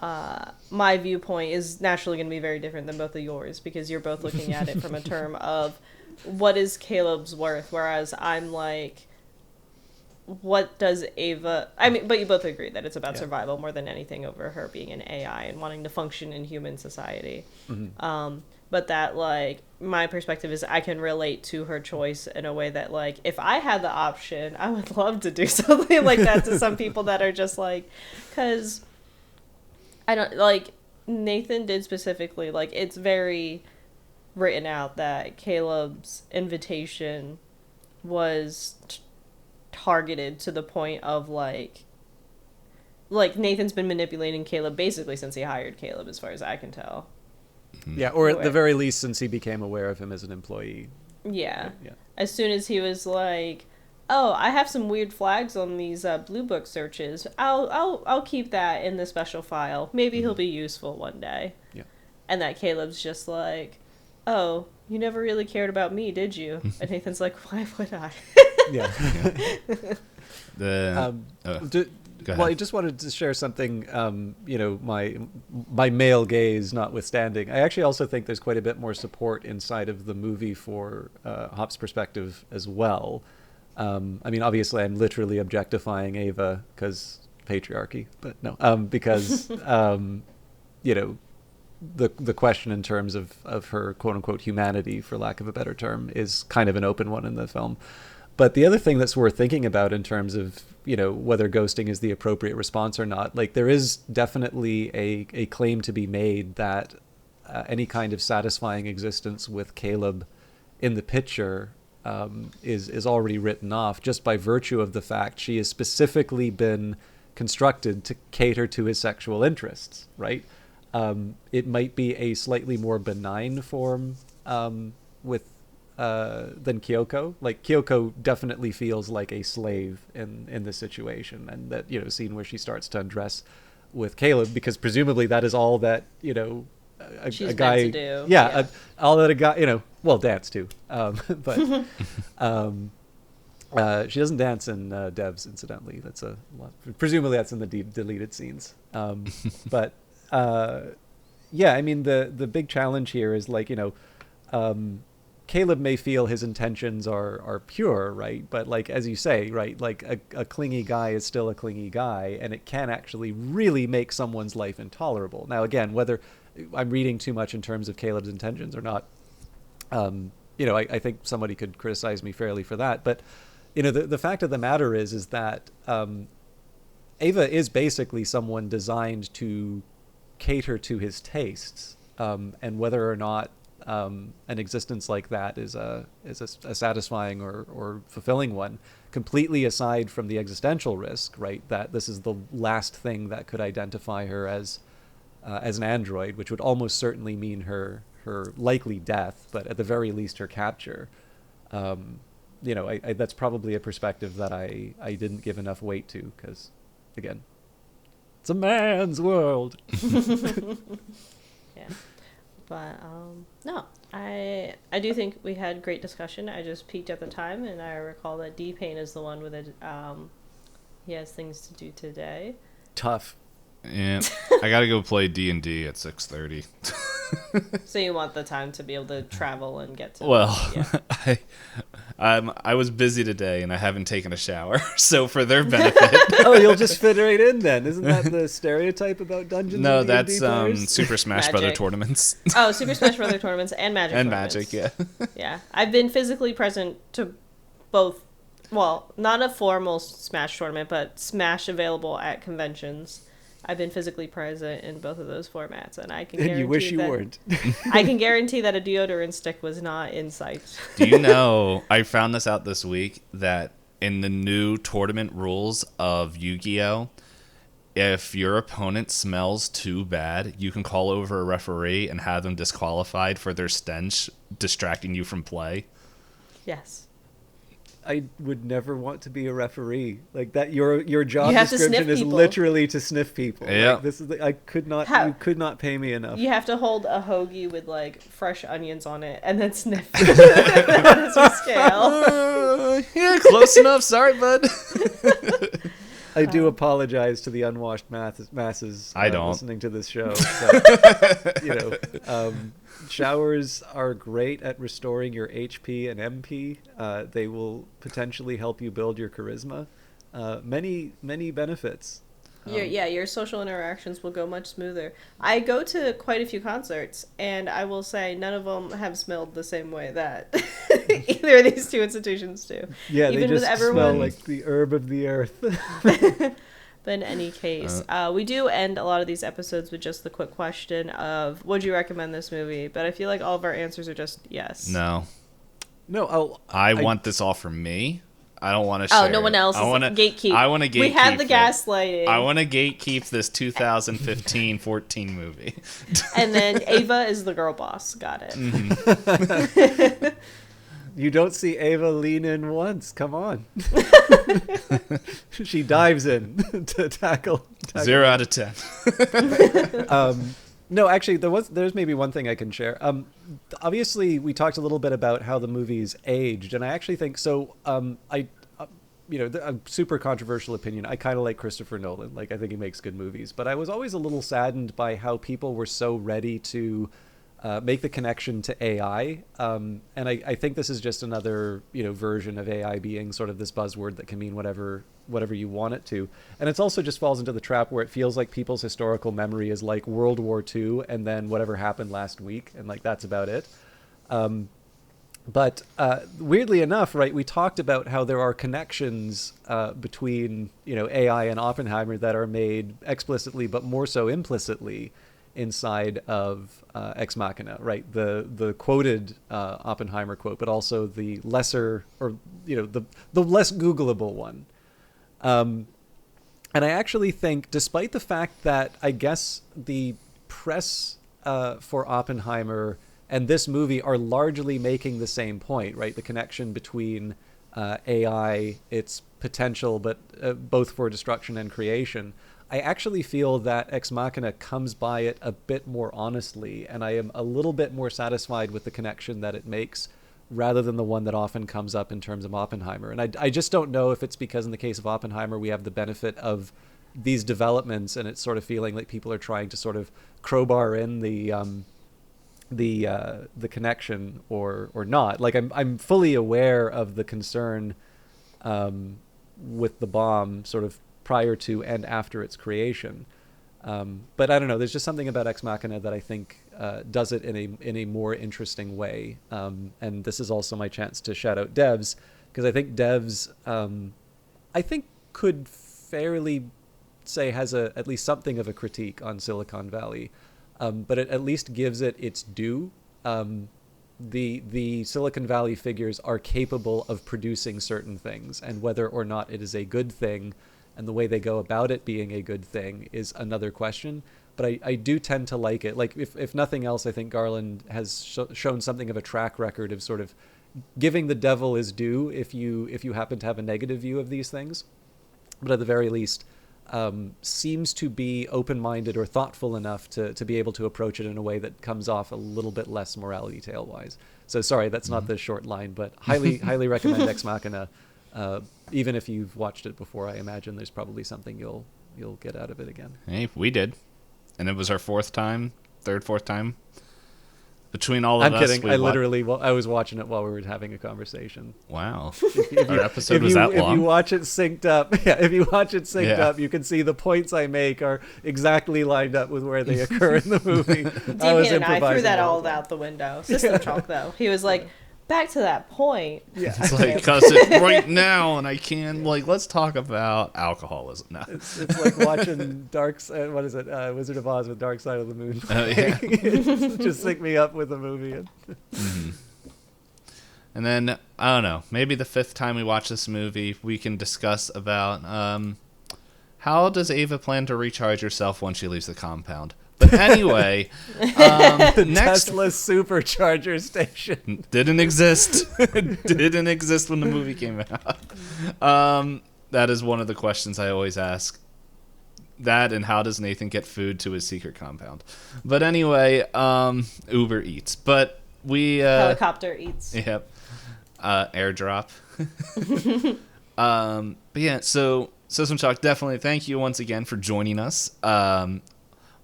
my viewpoint is naturally going to be very different than both of yours, because you're both looking at it from a term of what is Caleb's worth, whereas I'm like, what does Ava... I mean, but you both agree that it's about survival more than anything over her being an AI and wanting to function in human society. Mm-hmm. But that, like, my perspective is I can relate to her choice in a way that, like, if I had the option, I would love to do something like that to some people that are just, like... Because, I don't... Like, Nathan did specifically, like, it's very written out that Caleb's invitation was targeted to the point of, like, Nathan's been manipulating Caleb basically since he hired Caleb, as far as I can tell. Yeah, or at the very least, since he became aware of him as an employee. Yeah. As soon as he was like, "Oh, I have some weird flags on these Blue Book searches. I'll keep that in the special file. Maybe he'll be useful one day." Yeah. And that Caleb's just like, "Oh, you never really cared about me, did you?" And Nathan's like, "Why would I?" Yeah. Well, I just wanted to share something, you know, my male gaze notwithstanding. I actually also think there's quite a bit more support inside of the movie for Hop's perspective as well. I mean, obviously, I'm literally objectifying Ava because patriarchy, but no, because, you know, the question in terms of her quote unquote humanity, for lack of a better term, is kind of an open one in the film. But the other thing that's worth thinking about in terms of, whether ghosting is the appropriate response or not, like there is definitely a claim to be made that any kind of satisfying existence with Caleb in the picture is already written off just by virtue of the fact she has specifically been constructed to cater to his sexual interests, right? It might be a slightly more benign form with than Kyoko. Like Kyoko definitely feels like a slave in this situation, and that scene where she starts to undress with Caleb, because presumably that is all that She's a guy meant to do. all that a guy dance too, but she doesn't dance in Devs, incidentally. That's a lot. Presumably that's in the deleted scenes. But I mean the big challenge here is like Caleb may feel his intentions are pure, right? But like, as you say, right, like a clingy guy is still a clingy guy, and it can actually really make someone's life intolerable. Now, again, whether I'm reading too much in terms of Caleb's intentions or not, I think somebody could criticize me fairly for that. But, the fact of the matter is that Ava is basically someone designed to cater to his tastes, and whether or not an existence like that is a satisfying or fulfilling one, completely aside from the existential risk, right? That this is the last thing that could identify her as an android, which would almost certainly mean her likely death, but at the very least her capture. That's probably a perspective that I didn't give enough weight to, because, again, it's a man's world. Yeah. But no, I do think we had great discussion. I just peeked at the time, and I recall that Dpayne is the one with it. He has things to do today. Tough. And I gotta go play D&D at 6:30. So you want the time to be able to travel and get to. Well, yeah. I was busy today and I haven't taken a shower, so for their benefit. Oh, you'll just fit right in then. Isn't that the stereotype about dungeons? No, and that's players? Super Smash Brother tournaments. Oh, Super Smash Brother tournaments and Magic. And tournaments. Magic, yeah. Yeah, I've been physically present to both. Well, not a formal Smash tournament, but Smash available at conventions. I've been physically present in both of those formats, and I can guarantee you wish you weren't. I can guarantee that a deodorant stick was not in sight. Do you know, I found this out this week, that in the new tournament rules of Yu-Gi-Oh!, if your opponent smells too bad, you can call over a referee and have them disqualified for their stench distracting you from play. Yes. I would never want to be a referee. Like that, your job You have to description sniff is people. literally to sniff people. Yeah. Like, this is I could not. You could not pay me enough. You have to hold a hoagie with like fresh onions on it and then sniff. That's your scale. Yeah, close enough. Sorry, bud. I do apologize to the unwashed masses I don't. listening to this show. But, showers are great at restoring your HP and MP. They will potentially help you build your charisma. Many benefits. Your social interactions will go much smoother. I go to quite a few concerts, and I will say none of them have smelled the same way that either of these two institutions do. Yeah, even they just with everyone, smell like the herb of the earth. But in any case, we do end a lot of these episodes with just the quick question of, would you recommend this movie? But I feel like all of our answers are just yes. No. No, I want this all for me. I don't want to share. Oh, no one else is gatekeep. I want to gatekeep. We have the it. gaslighting. I want to gatekeep this 2015-14 movie. And then Ava is the girl boss. Got it. Mm-hmm. You don't see Ava lean in once. Come on. She dives in to tackle. 0 out of 10. No, actually, there's maybe one thing I can share. Obviously, we talked a little bit about how the movie's aged, and I actually think so. A super controversial opinion. I kind of like Christopher Nolan. Like, I think he makes good movies, but I was always a little saddened by how people were so ready to make the connection to AI. And I think this is just another, version of AI being sort of this buzzword that can mean whatever you want it to. And it's also just falls into the trap where it feels like people's historical memory is like World War II and then whatever happened last week, and like that's about it. But weirdly enough, right, we talked about how there are connections between, AI and Oppenheimer that are made explicitly, but more so implicitly inside of Ex Machina, right? The quoted Oppenheimer quote, but also the lesser, or the less Googleable one. And I actually think, despite the fact that I guess the press for Oppenheimer and this movie are largely making the same point, right? The connection between AI, its potential, but both for destruction and creation. I actually feel that Ex Machina comes by it a bit more honestly, and I am a little bit more satisfied with the connection that it makes rather than the one that often comes up in terms of Oppenheimer. And I just don't know if it's because in the case of Oppenheimer, we have the benefit of these developments and it's sort of feeling like people are trying to sort of crowbar in the connection or not. Like I'm fully aware of the concern with the bomb sort of prior to and after its creation. But I don't know, there's just something about Ex Machina that I think does it in a more interesting way. And this is also my chance to shout out devs, because I think devs, I think could fairly say has at least something of a critique on Silicon Valley. But it at least gives it its due. The Silicon Valley figures are capable of producing certain things, and whether or not it is a good thing and the way they go about it being a good thing is another question. But I do tend to like it. Like, if nothing else, I think Garland has shown something of a track record of sort of giving the devil his due if you happen to have a negative view of these things. But at the very least, seems to be open-minded or thoughtful enough to be able to approach it in a way that comes off a little bit less morality tale-wise. So sorry, that's not the short line, but highly recommend Ex Machina. Even if you've watched it before, I imagine there's probably something you'll get out of it again. Hey, we did. And it was our fourth time. Between all of us. I'm kidding. I was watching it while we were having a conversation. Wow. Our episode was that long? If you watch it synced up, you can see the points I make are exactly lined up with where they occur in the movie. DP and I threw that all out the window. Systemchalk, though. He was like, back to that point. Yeah. It's like, because it's right now, and I can, let's talk about alcoholism now. It's like watching Wizard of Oz with Dark Side of the Moon. Yeah. Just sync me up with the movie. Mm-hmm. And then, I don't know, maybe the fifth time we watch this movie, we can discuss about how does Ava plan to recharge herself once she leaves the compound? But anyway, next Tesla supercharger station didn't exist. Didn't exist when the movie came out. That is one of the questions I always ask. That and how does Nathan get food to his secret compound? But anyway, Uber Eats. But we helicopter eats. Yep. Airdrop. But yeah, so Systemchalk, definitely thank you once again for joining us.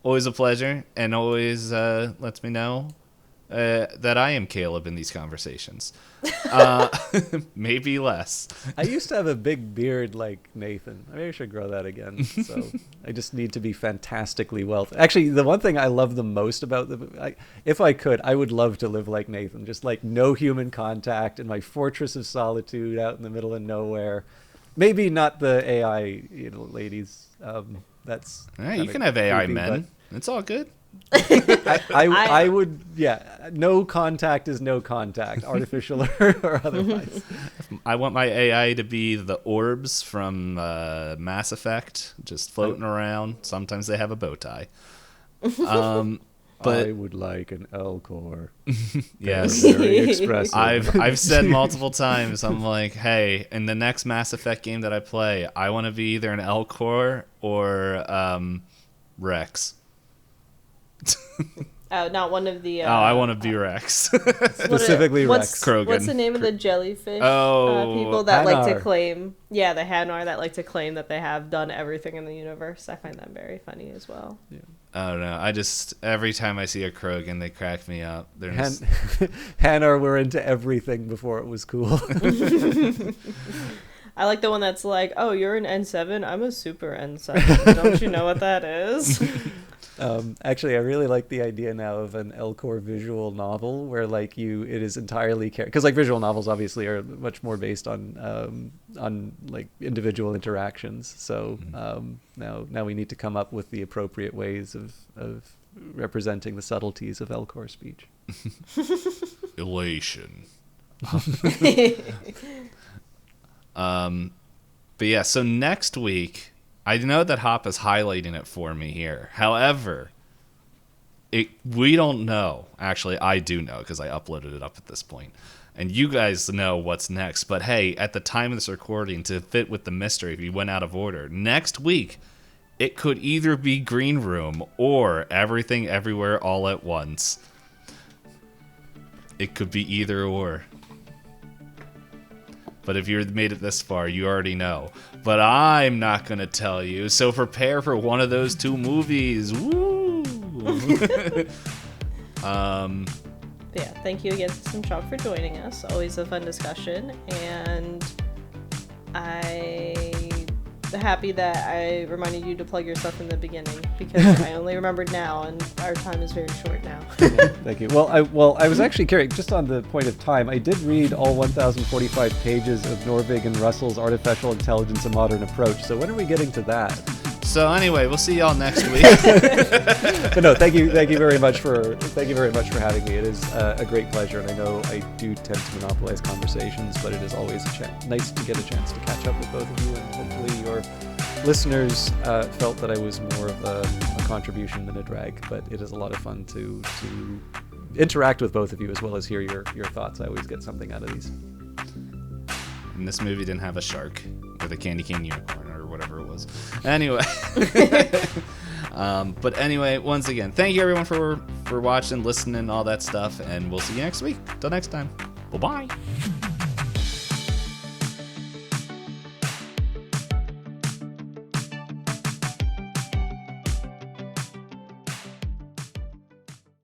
Always a pleasure, and always lets me know that I am Caleb in these conversations. Maybe less. I used to have a big beard like Nathan. Maybe I should grow that again. So I just need to be fantastically wealthy. Actually, the one thing I love the most about if I could, I would love to live like Nathan. Just like no human contact in my fortress of solitude out in the middle of nowhere. Maybe not the AI, ladies. That's you can have AI creepy, men. It's all good. I would, no contact is no contact, artificial or otherwise. I want my AI to be the orbs from Mass Effect, just floating around. Sometimes they have a bow tie. But I would like an L-core. Yes. Very expressive. I've said multiple times, I'm like, hey, in the next Mass Effect game that I play, I want to be either an L-core or Rex. Oh, not one of the. I want to be Rex. Specifically Rex. Krogan. What's the name of the jellyfish people that Hanar. like to claim? Yeah, the Hanar that like to claim that they have done everything in the universe. I find that very funny as well. Yeah. I don't know. I just every time I see a Krogan, they crack me up. They're just... Hanar were into everything before it was cool. I like the one that's like, "Oh, you're an N7. I'm a super N7. Don't you know what that is?" Actually, I really like the idea now of an Elcor visual novel where like it is entirely because like visual novels obviously are much more based on like individual interactions. So now we need to come up with the appropriate ways of representing the subtleties of Elcor speech. Elation. But yeah, so next week. I know that Hop is highlighting it for me here. However, we don't know. Actually, I do know because I uploaded it up at this point. And you guys know what's next. But hey, at the time of this recording, to fit with the mystery, if you went out of order, next week, it could either be Green Room or Everything Everywhere All at Once. It could be either or. But if you've made it this far, you already know. But I'm not going to tell you, so prepare for one of those two movies. Woo! Yeah, thank you again, Systemchalk, for joining us. Always a fun discussion. And I'm happy that I reminded you to plug your stuff in the beginning, because I only remembered now, and our time is very short now. Thank you. Well, I was actually curious, just on the point of time, I did read all 1,045 pages of Norvig and Russell's Artificial Intelligence: A Modern Approach. So when are we getting to that? So anyway, we'll see y'all next week. But no, thank you very much for having me. It is a great pleasure, and I know I do tend to monopolize conversations, but it is always nice to get a chance to catch up with both of you, and hopefully your listeners felt that I was more of a contribution than a drag. But it is a lot of fun to interact with both of you as well as hear your thoughts. I always get something out of these. And this movie didn't have a shark with a candy cane unicorn or whatever it was. Anyway. But anyway, once again, thank you everyone for watching, listening, all that stuff, and we'll see you next week. Till next time. Bye-bye.